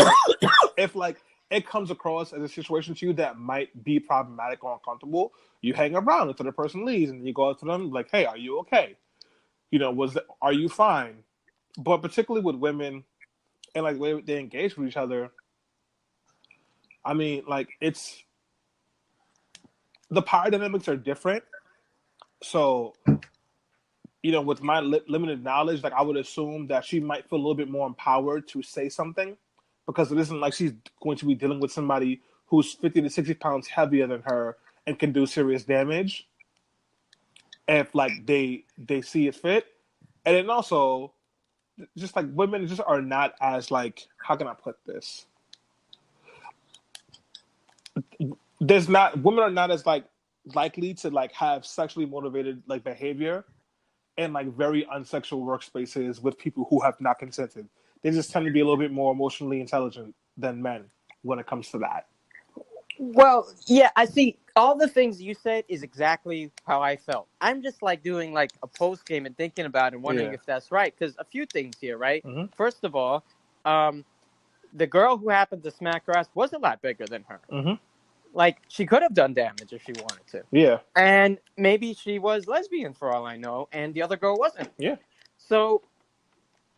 if, like, it comes across as a situation to you that might be problematic or uncomfortable, you hang around until the person leaves and you go up to them like, hey, are you okay? You know, are you fine? But particularly with women and, like, the way they engage with each other, I mean, like, the power dynamics are different. So, you know, with my limited knowledge, like, I would assume that she might feel a little bit more empowered to say something, because it isn't like she's going to be dealing with somebody who's 50 to 60 pounds heavier than her and can do serious damage if, like, they see it fit. And then also, just, like, women just are not as, like, how can I put this? Women are not as, like, likely to, like, have sexually motivated, like, behavior in, like, very unsexual workspaces with people who have not consented. They just tend to be a little bit more emotionally intelligent than men when it comes to that. Well, yeah, I see. All the things you said is exactly how I felt. I'm just, like, doing, like, a post game and thinking about it and wondering if that's right. Because a few things here, right? First of all, the girl who happened to smack her ass was a lot bigger than her. Mm-hmm. Like, she could have done damage if she wanted to. Yeah. And maybe she was lesbian for all I know, and the other girl wasn't. Yeah. So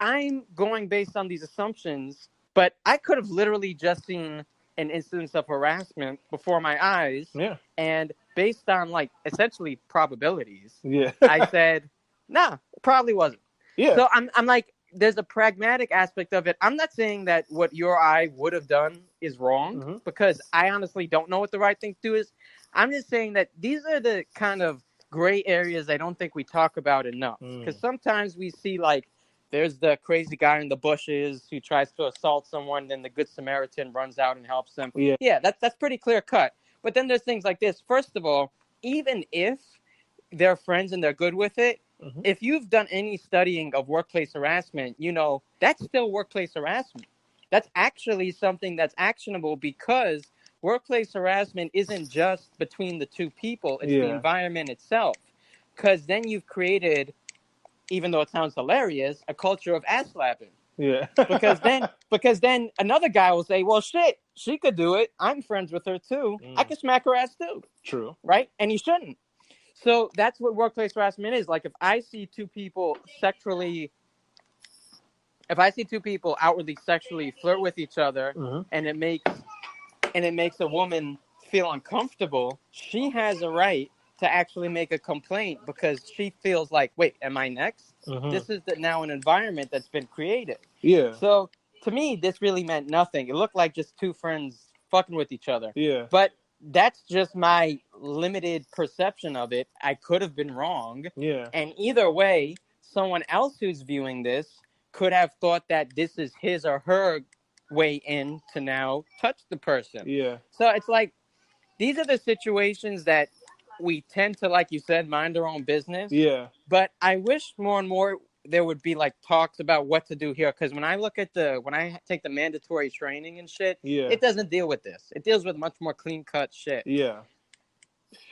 I'm going based on these assumptions, but I could have literally just seen an instance of harassment before my eyes. Yeah. And based on, like, essentially probabilities, Yeah. I said, nah, it probably wasn't. Yeah. So I'm like, there's a pragmatic aspect of it. I'm not saying that what you or I would have done is wrong, because I honestly don't know what the right thing to do is. I'm just saying that these are the kind of gray areas I don't think we talk about enough. Because sometimes we see, like, there's the crazy guy in the bushes who tries to assault someone, then the Good Samaritan runs out and helps them. Yeah, that's pretty clear cut. But then there's things like this. First of all, even if they're friends and they're good with it, if you've done any studying of workplace harassment, you know, that's still workplace harassment. That's actually something that's actionable, because workplace harassment isn't just between the two people. It's the environment itself. Because then you've created, even though it sounds hilarious, a culture of ass slapping. Yeah. because then another guy will say, well, shit, she could do it. I'm friends with her too. I can smack her ass too. True. Right? And you shouldn't. So that's what workplace harassment is. Like, if I see two people outwardly sexually flirt with each other, and it makes a woman feel uncomfortable, she has a right to actually make a complaint, because she feels like, wait, am I next? This is now an environment that's been created. Yeah. So to me, this really meant nothing. It looked like just two friends fucking with each other. Yeah. But that's just my limited perception of it. I could have been wrong. Yeah. And either way, someone else who's viewing this could have thought that this is his or her way in to now touch the person. Yeah. So it's like, these are the situations that we tend to, like you said, mind our own business. Yeah. But I wish more and more there would be, like, talks about what to do here. Because when I take the mandatory training and shit, it doesn't deal with this. It deals with much more clean cut shit. Yeah.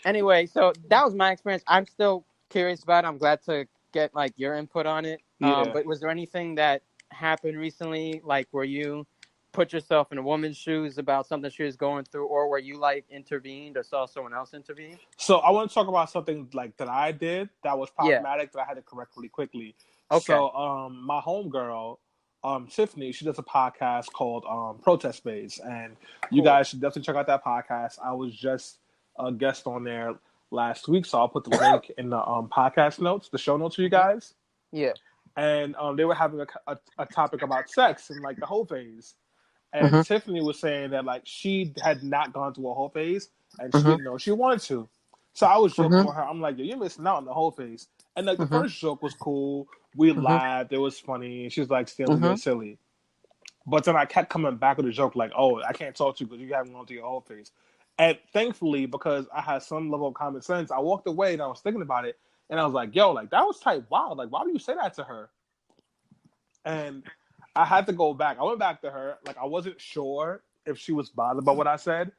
Anyway, so that was my experience. I'm still curious about it. I'm glad to get, like, your input on it. Yeah. But was there anything that happened recently, like, where you put yourself in a woman's shoes about something she was going through, or where you, like, intervened or saw someone else intervene? So I want to talk about something, like, that I did that was problematic that I had to correct really quickly. Okay. So my homegirl, Tiffany, she does a podcast called Protest Phase, and you guys should definitely check out that podcast. I was just a guest on there last week, so I'll put the link in the podcast notes, the show notes for you guys. Yeah. And they were having a topic about sex and, like, the Hoe Phase. And Tiffany was saying that, like, she had not gone through a Hoe Phase, and she didn't know she wanted to. So I was joking with her. I'm like, yo, you're missing out on the Hoe Phase. And, like, the first joke was cool. We laughed. It was funny. She was, like, still being silly. But then I kept coming back with a joke, like, oh, I can't talk to you because you haven't gone through your Hoe Phase. And thankfully, because I had some level of common sense, I walked away and I was thinking about it. And I was like, yo, like, that was type wild. Like, why would you say that to her? And I had to go back. I went back to her. Like, I wasn't sure if she was bothered by what I said,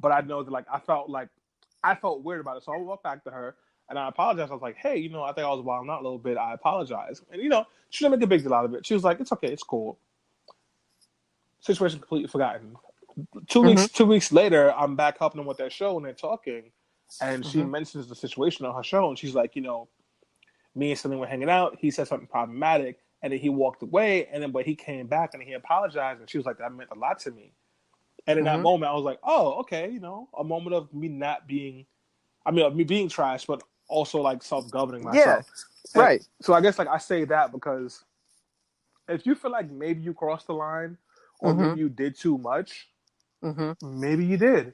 but I know that, like, I felt weird about it. So I went back to her and I apologized. I was like, hey, you know, I think I was wilding out a little bit. I apologize. And, you know, she didn't make a big deal out of it. She was like, it's okay. It's cool. Situation completely forgotten. 2 weeks later, I'm back helping them with their show and they're talking. And she mentions the situation on her show. And she's like, you know, me and Celine were hanging out. He said something problematic. And then he walked away, but he came back and he apologized, and she was like, that meant a lot to me. And in that moment, I was like, oh, okay, you know, a moment of me of me being trash, but also, like, self-governing myself. Yeah, right. So I guess, like, I say that because if you feel like maybe you crossed the line or maybe you did too much, maybe you did.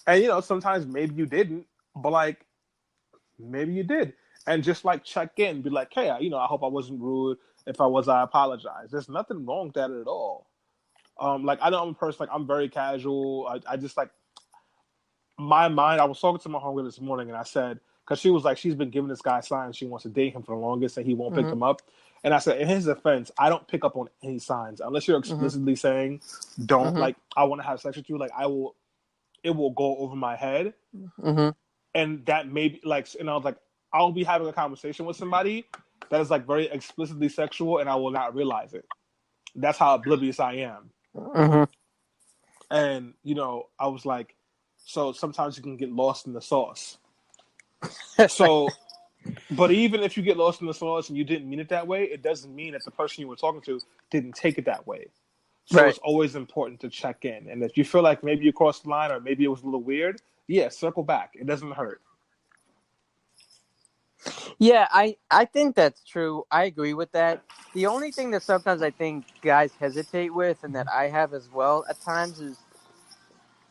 And, you know, sometimes maybe you didn't, but, like, maybe you did. And just, like, check in, be like, hey, you know, I hope I wasn't rude. If I was, I apologize. There's nothing wrong with that at all. Like, I know I'm a person, like, I'm very casual. I just, like, my mind, I was talking to my homegirl this morning, and I said, because she was like, she's been giving this guy signs she wants to date him for the longest, and he won't pick them up. And I said, in his defense, I don't pick up on any signs. Unless you're explicitly saying, don't, like, I want to have sex with you, like, it will go over my head. And that maybe, like, and I was like, I'll be having a conversation with somebody that is, like, very explicitly sexual, and I will not realize it. That's how oblivious I am. Mm-hmm. And, you know, I was like, so sometimes you can get lost in the sauce. So, but even if you get lost in the sauce and you didn't mean it that way, it doesn't mean that the person you were talking to didn't take it that way. So Right. it's always important to check in. And if you feel like maybe you crossed the line or maybe it was a little weird, yeah, circle back. It doesn't hurt. Yeah, I think that's true. I agree with that. The only thing that sometimes I think guys hesitate with, and that I have as well at times, is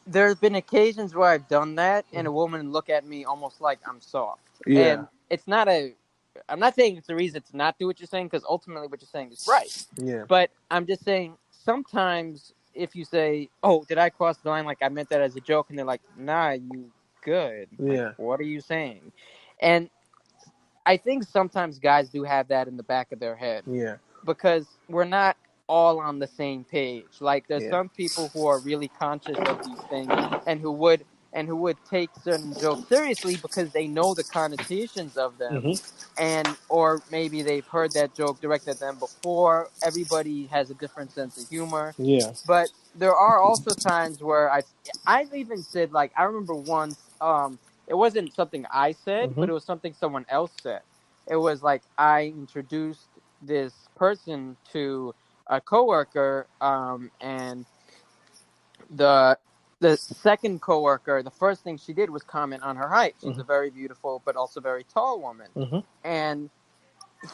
there's been occasions where I've done that, and a woman look at me almost like I'm soft. Yeah. And it's not a. I'm not saying it's a reason to not do what you're saying, because ultimately what you're saying is right. Yeah. But I'm just saying sometimes if you say, "Oh, did I cross the line? Like I meant that as a joke," and they're like, "Nah, you good. Like Yeah. what are you saying?" And I think sometimes guys do have that in the back of their head Yeah. because we're not all on the same page. Like there's Yeah. some people who are really conscious of these things and who would take certain jokes seriously because they know the connotations of them, Mm-hmm. and or maybe they've heard that joke directed at them before. Everybody has a different sense of humor. Yeah. But there are also times where I've even said, like, I remember once, it wasn't something I said, Mm-hmm. but it was something someone else said. It was like I introduced this person to a coworker, and the the second coworker, the first thing she did was comment on her height. She's Mm-hmm. a very beautiful but also very tall woman, Mm-hmm. and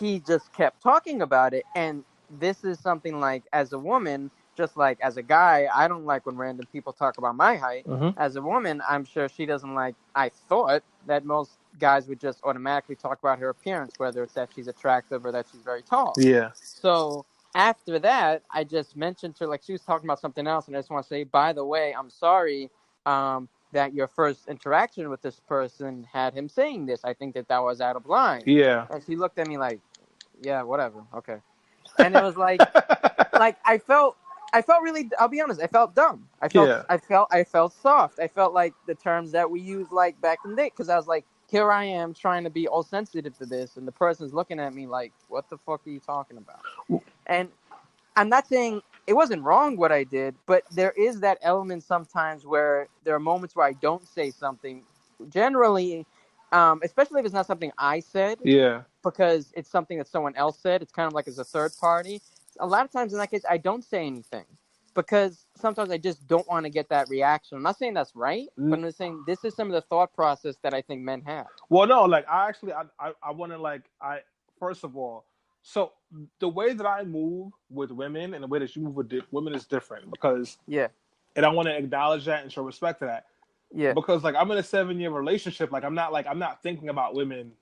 he just kept talking about it. And this is something, like, as a woman, just like as a guy, I don't like when random people talk about my height. Mm-hmm. As a woman, I'm sure she doesn't like. I thought that most guys would just automatically talk about her appearance, whether it's that she's attractive or that she's very tall. Yeah. So after that, I just mentioned to her, like, she was talking about something else, and I just want to say, by the way, I'm sorry that your first interaction with this person had him saying this. I think that was out of line. Yeah. And she looked at me like, yeah, whatever, okay. And it was like I felt really. I'll be honest. I felt dumb. I felt. Yeah. I felt soft. I felt like the terms that we used, like, back in the day. Because I was like, here I am trying to be all sensitive to this, and the person's looking at me like, what the fuck are you talking about? And I'm not saying it wasn't wrong what I did, but there is that element sometimes where there are moments where I don't say something. Generally, especially if it's not something I said, Yeah. because it's something that someone else said. It's kind of like as a third party. A lot of times in that case, I don't say anything because sometimes I just don't want to get that reaction. I'm not saying that's right, but I'm just saying this is some of the thought process that I think men have. Well, no, like I actually, I want to like, first of all, so the way that I move with women and the way that you move with women is different because, Yeah, and I want to acknowledge that and show respect to that yeah, because like I'm in a 7-year relationship, like I'm not thinking about women,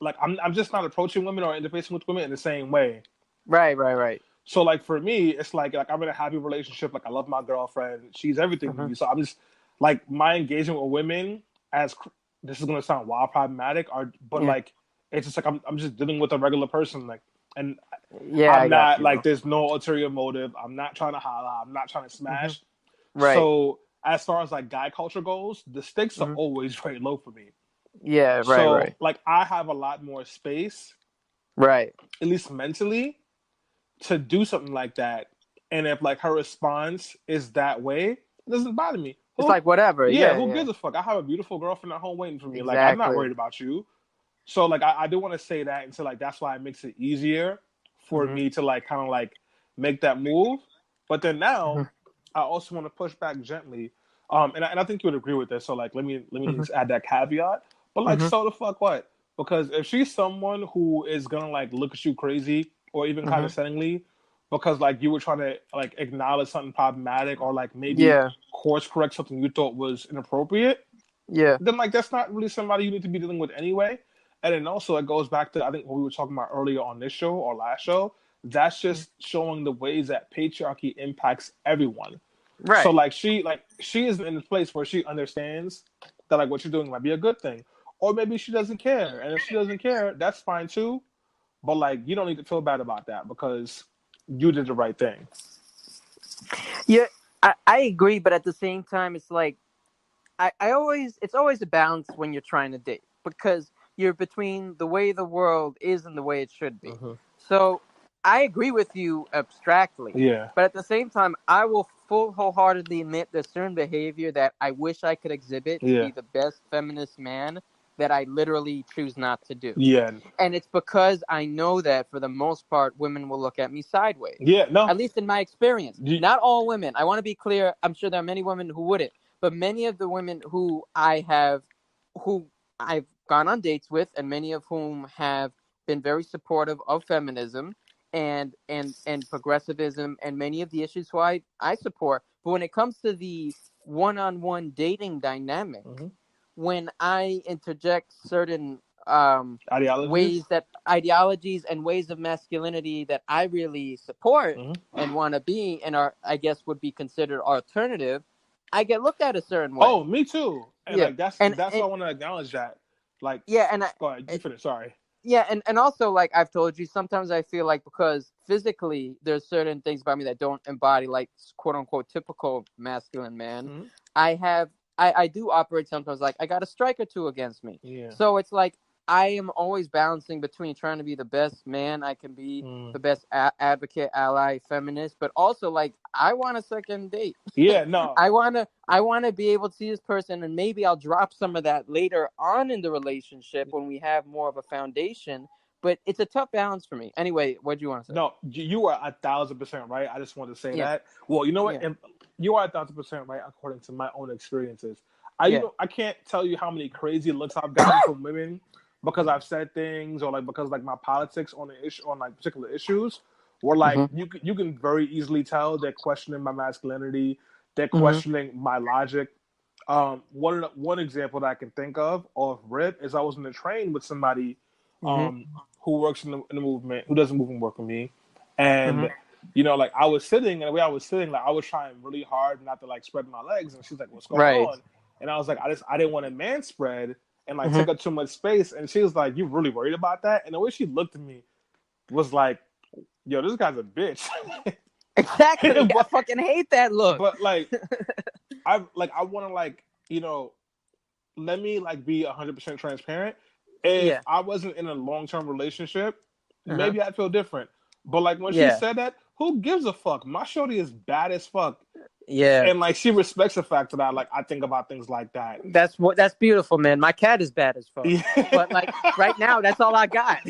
like I'm just not approaching women or interfacing with women in the same way. right, right, right. So like for me, it's like I'm in a happy relationship. Like I love my girlfriend. She's everything to Mm-hmm. me. So I'm just like my engagement with women as this is gonna sound wild problematic, or but Yeah, like it's just like I'm just dealing with a regular person. Like and yeah, I'm I got not you, like bro. there's no ulterior motive. I'm not trying to holla. I'm not trying to Mm-hmm. smash. Right. So as far as like guy culture goes, the stakes are Mm-hmm. always very low for me. Yeah, right, So right, like I have a lot more space, right. at least mentally, to do something like that. And if like her response is that way, it doesn't bother me. It's Who like whatever. yeah, Yeah, who yeah. gives a fuck? I have a beautiful girlfriend at home waiting for me. Like I'm not Exactly. worried about you. So like I do want to say that and so like that's why it makes it easier for Mm-hmm. me to like kind of like make that move. But then now Mm-hmm. I also want to push back gently. And I think you would agree with this. So like let me Mm-hmm. just add that caveat. But like Mm-hmm. so the fuck what? Because if she's someone who is gonna like look at you crazy or even Mm-hmm. condescendingly because like you were trying to like acknowledge something problematic or like maybe Yeah, course correct something you thought was inappropriate, yeah. then like that's not really somebody you need to be dealing with anyway. And then also it goes back to I think what we were talking about earlier on this show or last show. That's just showing the ways that patriarchy impacts everyone. So Right. she is in a place where she understands that like what you're doing might be a good thing. Or maybe she doesn't care. And if she doesn't care, that's fine too. But like you don't need to feel bad about that because you did the right thing. Yeah, I agree, but at the same time, it's like it's always a balance when you're trying to date because you're between the way the world is and the way it should be. Mm-hmm. So I agree with you abstractly. Yeah. But at the same time, I will wholeheartedly admit there's certain behavior that I wish I could exhibit to be the best feminist man that I literally choose not to do. Yeah. And it's because I know that for the most part, women will look at me sideways. Yeah, no. At least in my experience. Not all women. I want to be clear. I'm sure there are many women who wouldn't. But many of the women who I've gone on dates with, and many of whom have been very supportive of feminism and progressivism and many of the issues who I support. But when it comes to the one-on-one dating dynamic, when I interject certain ideologies and ways of masculinity that I really support and want to be and are, I guess, would be considered alternative, I get looked at a certain way. Oh, me too. And like that's why I want to acknowledge that. Like, go ahead, you finish. Sorry. Yeah, and also, like I've told you, sometimes I feel like because physically there's certain things about me that don't embody like quote unquote typical masculine man. I do operate sometimes like I got a strike or two against me. Yeah. So it's like I am always balancing between trying to be the best man I can be, the best advocate, ally, feminist, but also like I want a second date. Yeah, no. I want to be able to see this person, and maybe I'll drop some of that later on in the relationship when we have more of a foundation. But it's a tough balance for me. Anyway, what do you want to say? No, you are 1,000% right. I just wanted to say that. Well, you know what? Yeah. You are 1,000% right according to my own experiences. I can't tell you how many crazy looks I've gotten from women because I've said things or like because like my politics on the issue on like particular issues where like you can very easily tell they're questioning my masculinity, they're questioning my logic. One example that I can think of off rip is I was in the train with somebody who works in the movement, who does movement work with me, and you know, like I was sitting, and the way I was sitting, like I was trying really hard not to like spread my legs, and she's like, "What's going on?" And I was like, I didn't want to man spread and like take up too much space, and she was like, "You really worried about that?" And the way she looked at me was like, "Yo, this guy's a bitch." Exactly. I fucking hate that look. But like, I want to like, you know, let me like be 100% transparent. If I wasn't in a long-term relationship, maybe I'd feel different. But like when she said that, who gives a fuck? My shorty is bad as fuck. Yeah. And like she respects the fact that I think about things like that. That's beautiful, man. My cat is bad as fuck. Yeah. But like right now, that's all I got.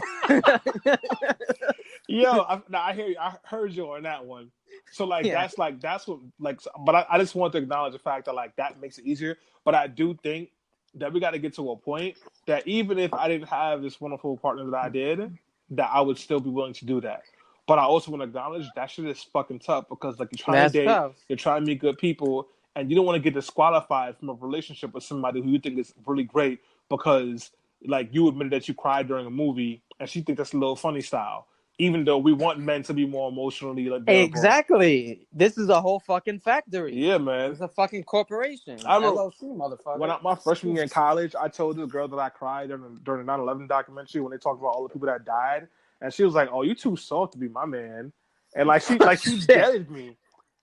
Yo, I hear you. I heard you on that one. So like that's what like. But I just want to acknowledge the fact that like that makes it easier. But I do think that we got to get to a point that even if I didn't have this wonderful partner that I did, that I would still be willing to do that. But I also want to acknowledge that shit is fucking tough because like you're trying to date, you're trying to meet good people, and you don't want to get disqualified from a relationship with somebody who you think is really great because like you admitted that you cried during a movie and she thinks that's a little funny style. Even though we want men to be more emotionally like exactly. This is a whole fucking factory. Yeah, man. It's a fucking corporation. I remember motherfucker. When my freshman year in college, I told this girl that I cried during the 9/11 documentary when they talked about all the people that died, and she was like, "Oh, you too soft to be my man," and like she deaded me,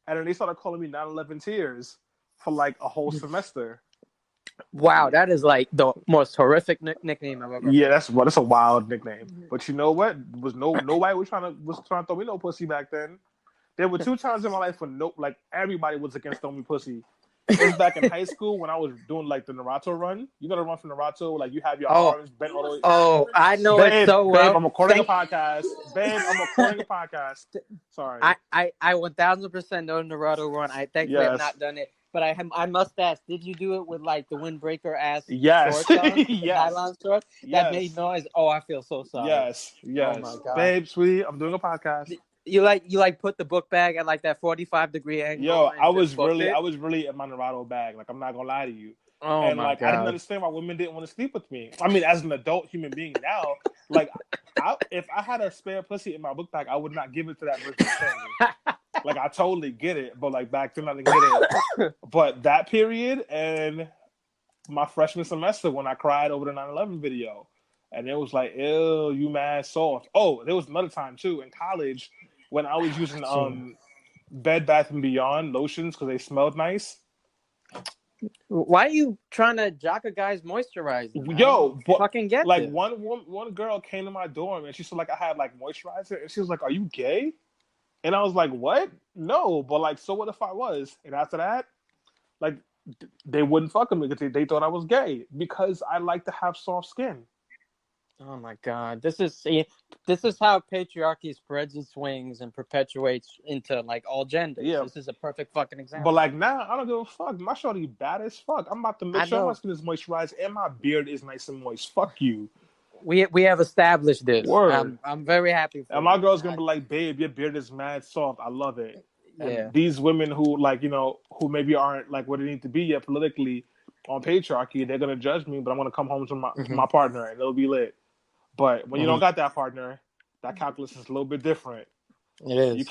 and then they started calling me 9/11 tears for like a whole semester. Wow, that is like the most horrific nickname I've ever heard. Yeah, that's a wild nickname. But you know what? Nobody was trying to throw me no pussy back then. There were 2 times in my life when everybody was against throwing me pussy. It was back in high school when I was doing like the Naruto run. You gotta run from Naruto, like you have your arms bent all the way. Oh, I know it so well. Babe, I'm recording a podcast. Sorry. I 1000% know Naruto run. I thankfully have not done it. But I must ask, did you do it with like the windbreaker ass shorts on? Nylon shorts? That made noise. Oh, I feel so sorry. Yes. Oh my God. Babe, sweetie, I'm doing a podcast. You like put the book bag at like that 45-degree angle. Yo, I was really in my Naruto bag. Like I'm not gonna lie to you. Oh and my like God. I didn't understand why women didn't want to sleep with me. I mean, as an adult human being now, like if I had a spare pussy in my book bag, I would not give it to that person. Like I totally get it, but like back then I didn't get it. But that period and my freshman semester when I cried over the 9/11 video, and it was like, ew, you mad soft. Oh, there was another time too in college when I was using Bed Bath & Beyond lotions because they smelled nice. Why are you trying to jock a guy's moisturizer, man? Yo, but fucking get like this. one girl came to my dorm and she said like I had like moisturizer and she was like, "Are you gay?" And I was like, "What? No." But like, so what if I was? And after that, like they wouldn't fuck with me because they thought I was gay because I like to have soft skin. Oh my God, this is how patriarchy spreads its wings and perpetuates into like all genders. Yeah. This is a perfect fucking example. But like now, I don't give a fuck. My shorty bad as fuck. I'm about to make sure my skin is moisturized and my beard is nice and moist. Fuck you. We have established this. Word. I'm very happy for and you. My girl's gonna be like, "Babe, your beard is mad soft. I love it." And yeah. These women who like who maybe aren't like what they need to be yet politically on patriarchy, they're gonna judge me. But I'm gonna come home to my partner and it'll be lit. But when you don't got that partner, that calculus is a little bit different. It is. You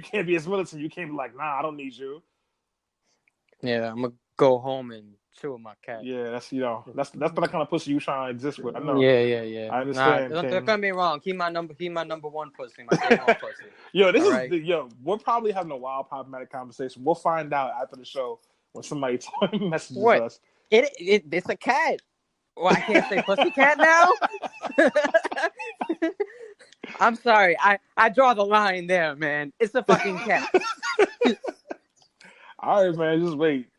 can't be as militant. You can't be like, "Nah, I don't need you." Yeah, I'm gonna go home and chill with my cat. Yeah, that's that's the kind of pussy you trying to exist with. I know. Yeah. I understand. Nah, don't get me wrong. He my number one pussy. My day one pussy. Yo, we're probably having a wild problematic conversation. We'll find out after the show when somebody messages us. It's a cat. Well, I can't say pussycat now. I'm sorry. I draw the line there, man. It's a fucking cat. All right, man. Just wait.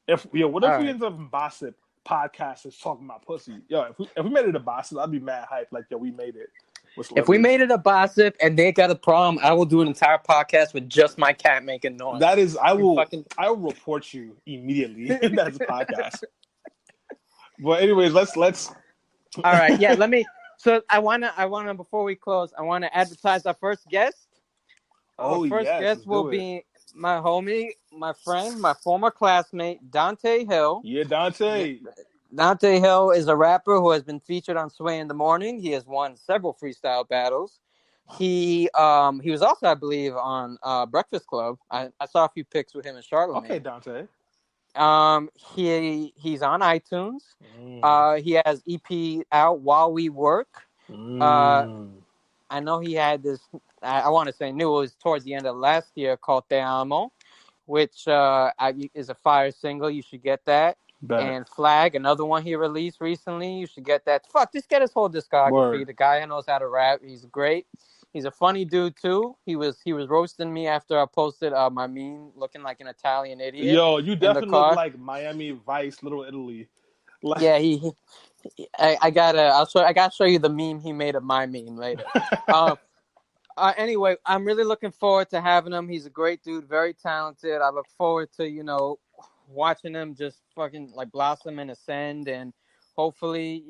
What if we end up in Bossip podcast is talking about pussy? Yo, if we made it a Bossip, I'd be mad hyped. Like, yo, we made it. If we made it a Bossip and they got a problem, I will do an entire podcast with just my cat making noise. That is, I will report you immediately. That's a podcast. Well, anyways, let's. All right, yeah. Let me. So I wanna before we close, I wanna advertise our first guest. Our first guest will be my homie, my friend, my former classmate, Dante Hill. Yeah, Dante. Dante Hill is a rapper who has been featured on Sway in the Morning. He has won several freestyle battles. He was also, I believe, on Breakfast Club. I saw a few pics with him and Charlamagne. Okay, Dante. He's on iTunes. He has EP out while we work. I know he had this. I want to say new. It was towards the end of last year called Te Amo, which is a fire single. You should get that. And Flag, another one he released recently. You should get that. Fuck, just get his whole discography. Word. The guy knows how to rap. He's great. He's a funny dude too. He was roasting me after I posted my meme looking like an Italian idiot. Yo, you definitely look like Miami Vice, Little Italy. Like... Yeah, I gotta show you the meme he made of my meme later. Anyway, I'm really looking forward to having him. He's a great dude, very talented. I look forward to watching him just fucking like blossom and ascend, and hopefully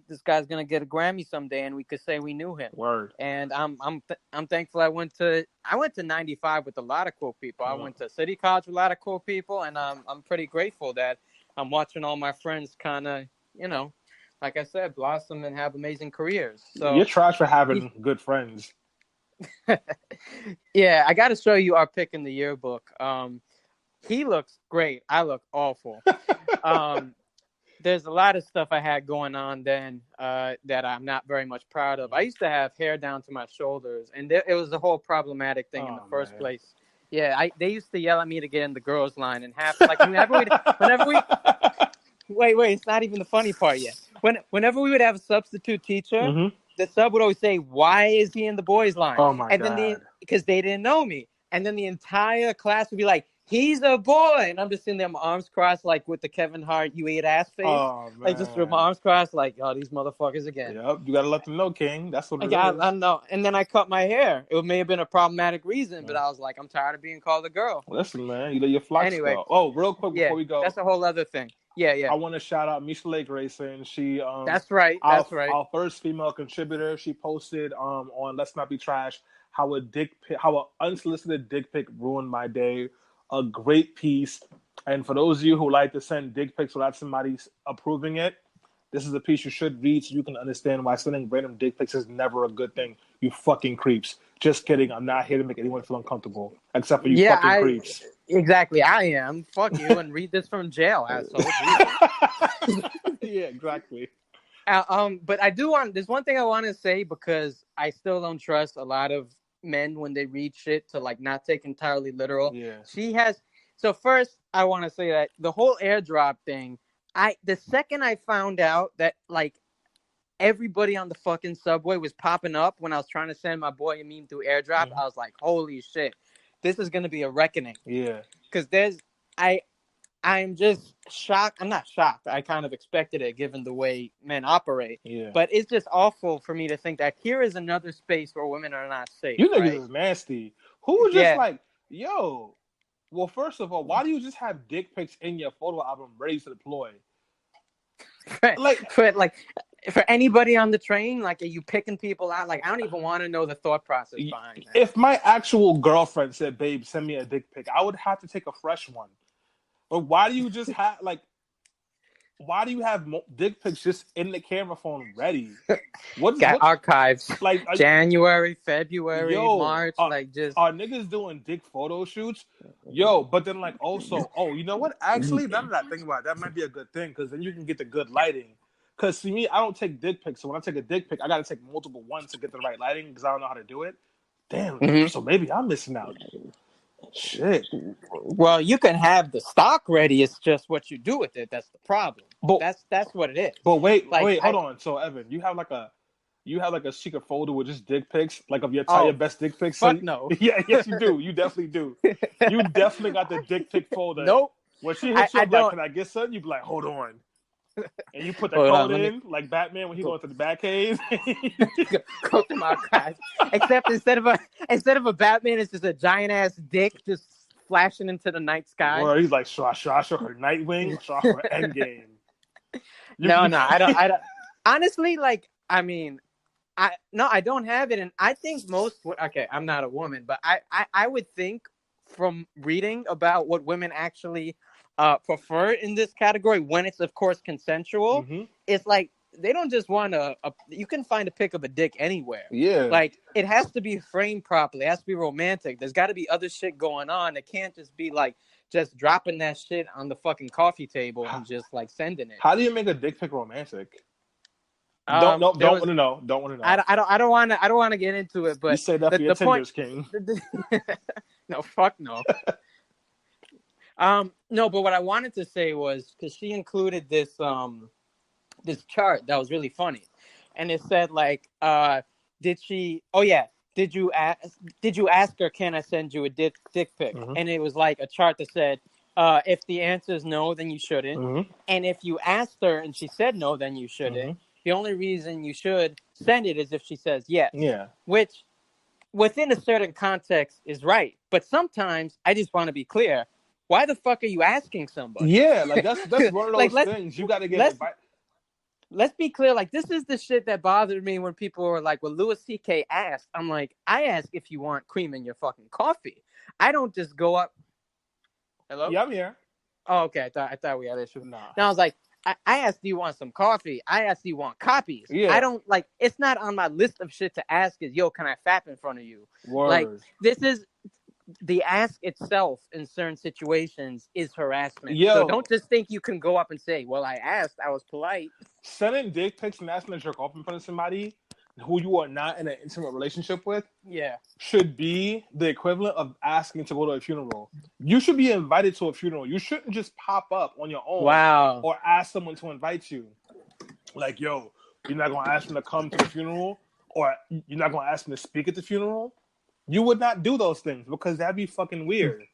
this guy's gonna get a Grammy someday, and we could say we knew him. Word. And I'm thankful. I went to 95 with a lot of cool people. I went to City College with a lot of cool people, and I'm pretty grateful that I'm watching all my friends kind of like I said, blossom and have amazing careers. So you're trash for having good friends. Yeah, I got to show you our pick in the yearbook. He looks great. I look awful. There's a lot of stuff I had going on then that I'm not very much proud of. I used to have hair down to my shoulders, and it was a whole problematic thing in the first place. Yeah, they used to yell at me to get in the girls' line, and whenever we wait, it's not even the funny part yet. Whenever we would have a substitute teacher, the sub would always say, "Why is he in the boys' line?" Oh my God! Then because they didn't know me, and then the entire class would be like, "He's a boy," and I'm just sitting there, my arms crossed, like with the Kevin Hart "you ate ass" face, like just with my arms crossed, like, "Oh, these motherfuckers again." Yep, you gotta let them know, King. That's what it is. I know. And then I cut my hair. It may have been a problematic reason, but I was like, I'm tired of being called a girl. Listen, man, you let your flocks go. Oh, real quick before we go, that's a whole other thing. Yeah. I want to shout out Michelle Grayson. She That's right. Our first female contributor. She posted on Let's Not Be Trash how an unsolicited dick pic ruined my day. A great piece. And for those of you who like to send dick pics without somebody approving it, this is a piece you should read so you can understand why sending random dick pics is never a good thing. You fucking creeps. Just kidding. I'm not here to make anyone feel uncomfortable, except for you fucking creeps. Exactly. I am. Fuck you and read this from jail, asshole. Yeah, exactly. But there's one thing I want to say, because I still don't trust a lot of men when they read shit to like not take entirely literal. Yeah. So first, I want to say that the whole airdrop thing. The second I found out that like everybody on the fucking subway was popping up when I was trying to send my boy a meme through airdrop, I was like, holy shit, this is gonna be a reckoning. Yeah. Because I'm just shocked. I'm not shocked. I kind of expected it given the way men operate. Yeah. But it's just awful for me to think that here is another space where women are not safe. You niggas right? is nasty. Who was just like, yo, well, first of all, why do you just have dick pics in your photo album ready to deploy? For anybody on the train, like, are you picking people out? Like, I don't even want to know the thought process behind that. If my actual girlfriend said, babe, send me a dick pic, I would have to take a fresh one. But why do you just have, like, why do you have dick pics just in the camera phone ready? What archives? Like January, February, March, just are niggas doing dick photo shoots? Yo, but then like also, you know what? Actually, now that I think about it, that might be a good thing because then you can get the good lighting. Because see me, I don't take dick pics, so when I take a dick pic, I gotta take multiple ones to get the right lighting because I don't know how to do it. Damn, so maybe I'm missing out. Shit. Well, you can have the stock ready. It's just what you do with it. That's the problem. But that's what it is. But wait, hold on. So Evan, you have like a secret folder with just dick pics, like of your best dick pics. Fuck no. Yeah, yes you do. You definitely do. You definitely got the dick pic folder. Nope. When she hits you up like, can I get something? You be like, hold on. And you put the code in, like Batman when he goes to the Batcave. Go through my archives. Except instead of a Batman, it's just a giant ass dick just flashing into the night sky. Or he's like, show her Nightwing, show her Endgame. No, I don't. Honestly, like, I mean, I don't have it, and I think most. Okay, I'm not a woman, but I would think from reading about what women actually prefer in this category when it's of course consensual, it's like they don't just want you can find a pic of a dick anywhere. Yeah, like it has to be framed properly, it has to be romantic, there's got to be other shit going on. It can't just be like just dropping that shit on the fucking coffee table and just like sending it. How do you make a dick pic romantic? Don't want to know. I don't want to get into it, but you say that for your Tinder's king. No, fuck no. No, but what I wanted to say was because she included this chart that was really funny, and it said like, did you ask her, can I send you a dick pic? And it was like a chart that said, if the answer is no, then you shouldn't, and if you asked her and she said no, then you shouldn't. The only reason you should send it is if she says yes. Yeah, which within a certain context is right, but sometimes I just want to be clear. Why the fuck are you asking somebody? Yeah, like that's one of those things you got to get. Let's be clear. Like, this is the shit that bothered me when people were like, "Well, Louis C.K. asked." I'm like, I ask if you want cream in your fucking coffee. I don't just go up. Hello? Yeah, I'm here. Oh, okay. I thought we had issues. Nah. Now I was like, I asked, do you want some coffee? I asked, do you want copies? Yeah. I don't like. It's not on my list of shit to ask. Is yo, can I fap in front of you? Word. Like, this is. The ask itself in certain situations is harassment. Yo, so don't just think you can go up and say, well, I asked, I was polite. Sending dick pics and asking to jerk off in front of somebody who you are not in an intimate relationship with should be the equivalent of asking to go to a funeral. You should be invited to a funeral. You shouldn't just pop up on your own or ask someone to invite you. Like, yo, you're not going to ask them to come to the funeral, or you're not going to ask them to speak at the funeral. You would not do those things because that'd be fucking weird.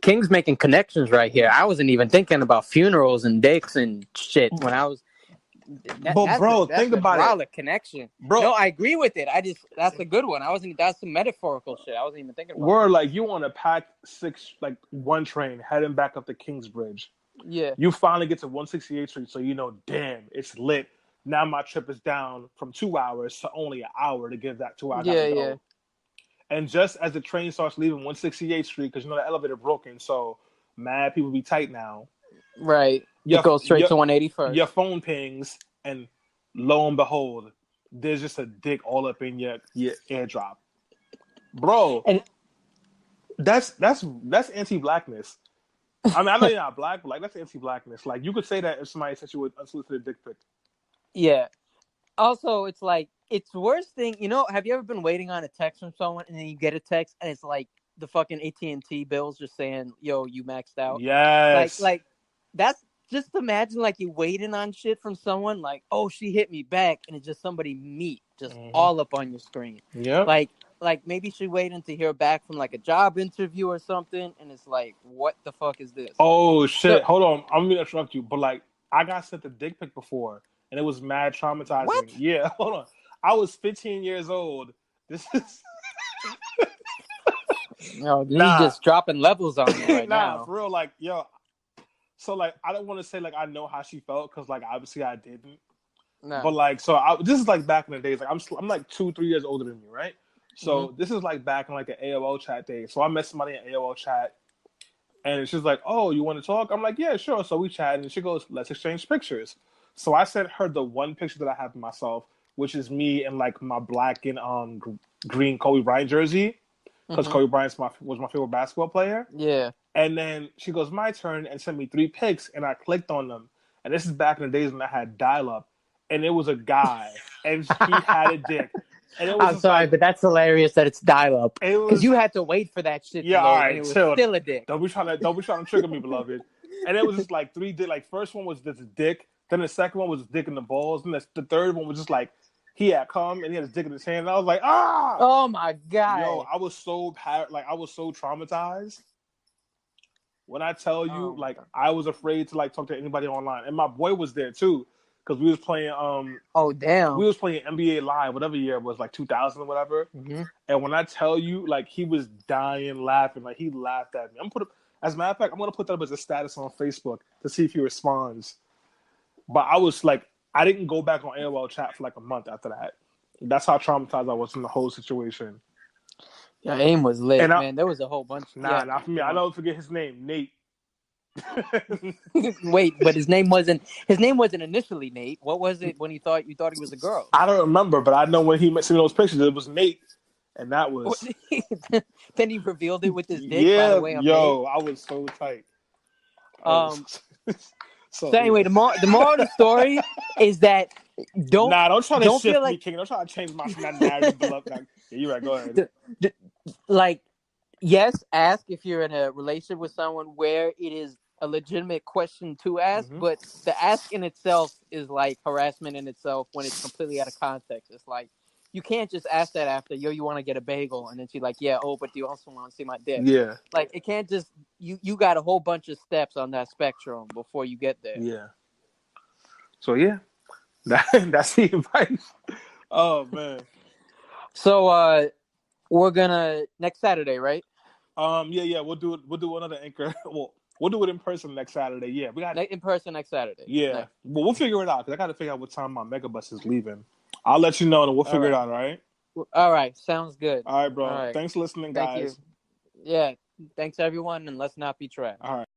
King's making connections right here. I wasn't even thinking about funerals and dicks and shit when I was. Think about it. Connection, bro. No, I agree with it. That's a good one. That's some metaphorical shit. I wasn't even thinking about. We're like, you on a packed one train heading back up to Kingsbridge. Yeah. You finally get to 168th Street, so you know, damn, it's lit. Now my trip is down from 2 hours to only an hour to give that 2 hours. Yeah. And just as the train starts leaving 168th Street, because you know the elevator broken, so mad people be tight now. Right. You go straight to 181st. Your phone pings, and lo and behold, there's just a dick all up in your airdrop, bro. And that's anti-blackness. I mean, I know you're not black, but like that's anti-blackness. Like you could say that if somebody sent you an unsolicited dick pic. Yeah. Also, it's worse thing, have you ever been waiting on a text from someone and then you get a text and it's like the fucking AT&T bills just saying, "Yo, you maxed out." Yes. Like that's just imagine like you waiting on shit from someone like, "Oh, she hit me back," and it's just somebody meet just all up on your screen. Yep. Like maybe she's waiting to hear back from like a job interview or something, and it's like, what the fuck is this? Oh shit! Hold on, I'm gonna interrupt you, but like I got sent a dick pic before, and it was mad traumatizing. What? Yeah, hold on. I was 15 years old. This is No, you just dropping levels on me right now. For real. Like, yo, so like I don't want to say like I know how she felt because like obviously I didn't. No. But like, this is like back in the days. Like I'm like 2-3 years older than you, right? So this is like back in like the AOL chat days. So I met somebody in AOL chat, and she's like, "Oh, you want to talk?" I'm like, "Yeah, sure." So we chat, and she goes, "Let's exchange pictures." So I sent her the one picture that I have of myself, which is me in like my black and green Kobe Bryant jersey, because Kobe Bryant was my favorite basketball player. Yeah. And then she goes, "My turn," and sent me 3 pics, and I clicked on them. And this is back in the days when I had dial-up, and it was a guy, and he had a dick. And it was I'm sorry, but that's hilarious that it's dial-up. Because you had to wait for that shit to load, all right, and it was still a dick. Don't be trying to trigger me, beloved. And it was just like 3 dick. Like first one was just a dick, then the second one was a dick in the balls, and the third one was just like he had come and he had his dick in his hand. And I was like, ah! Oh my god! Yo, I was so traumatized. When I tell you, I was afraid to like talk to anybody online, and my boy was there too. Because we was playing, oh damn, we was playing NBA Live, whatever year it was, like 2000 or whatever. And when I tell you, like he was dying laughing, like he laughed at me. As a matter of fact, I'm gonna put that up as a status on Facebook to see if he responds. But I was like, I didn't go back on AOL chat for like a month after that. That's how traumatized I was from the whole situation. Yeah, AIM was lit, man. There was a whole bunch. Not for me. I don't forget his name, Nate. Wait, but his name wasn't initially Nate. What was it when you thought he was a girl? I don't remember, but I know when he sent me those pictures, it was Nate, and that was. Then he revealed it with his dick. Yeah, by the way, yo, I was so tight. So anyway, the moral of the story is that don't try to shift me, King. Don't try to change my narrative. Yeah, you're right. Go ahead. Like, yes, ask if you're in a relationship with someone where it is a legitimate question to ask, but the ask in itself is like harassment in itself when it's completely out of context. It's like you can't just ask that after, yo, you want to get a bagel, and then she's like, yeah, oh, but do you also want to see my dick? Yeah. Like it can't just you got a whole bunch of steps on that spectrum before you get there. Yeah. So yeah, that's the advice. Oh man. So we're gonna next Saturday, right? Yeah. We'll do another anchor. We'll do it in person next Saturday. Yeah, we got in person next Saturday. Yeah, nice. Well, we'll figure it out because I got to figure out what time my megabus is leaving. I'll let you know and we'll figure it out. All right. All right. Sounds good. All right, bro. Thanks for listening, guys. Thank you. Yeah. Thanks everyone, and let's not be trash. All right.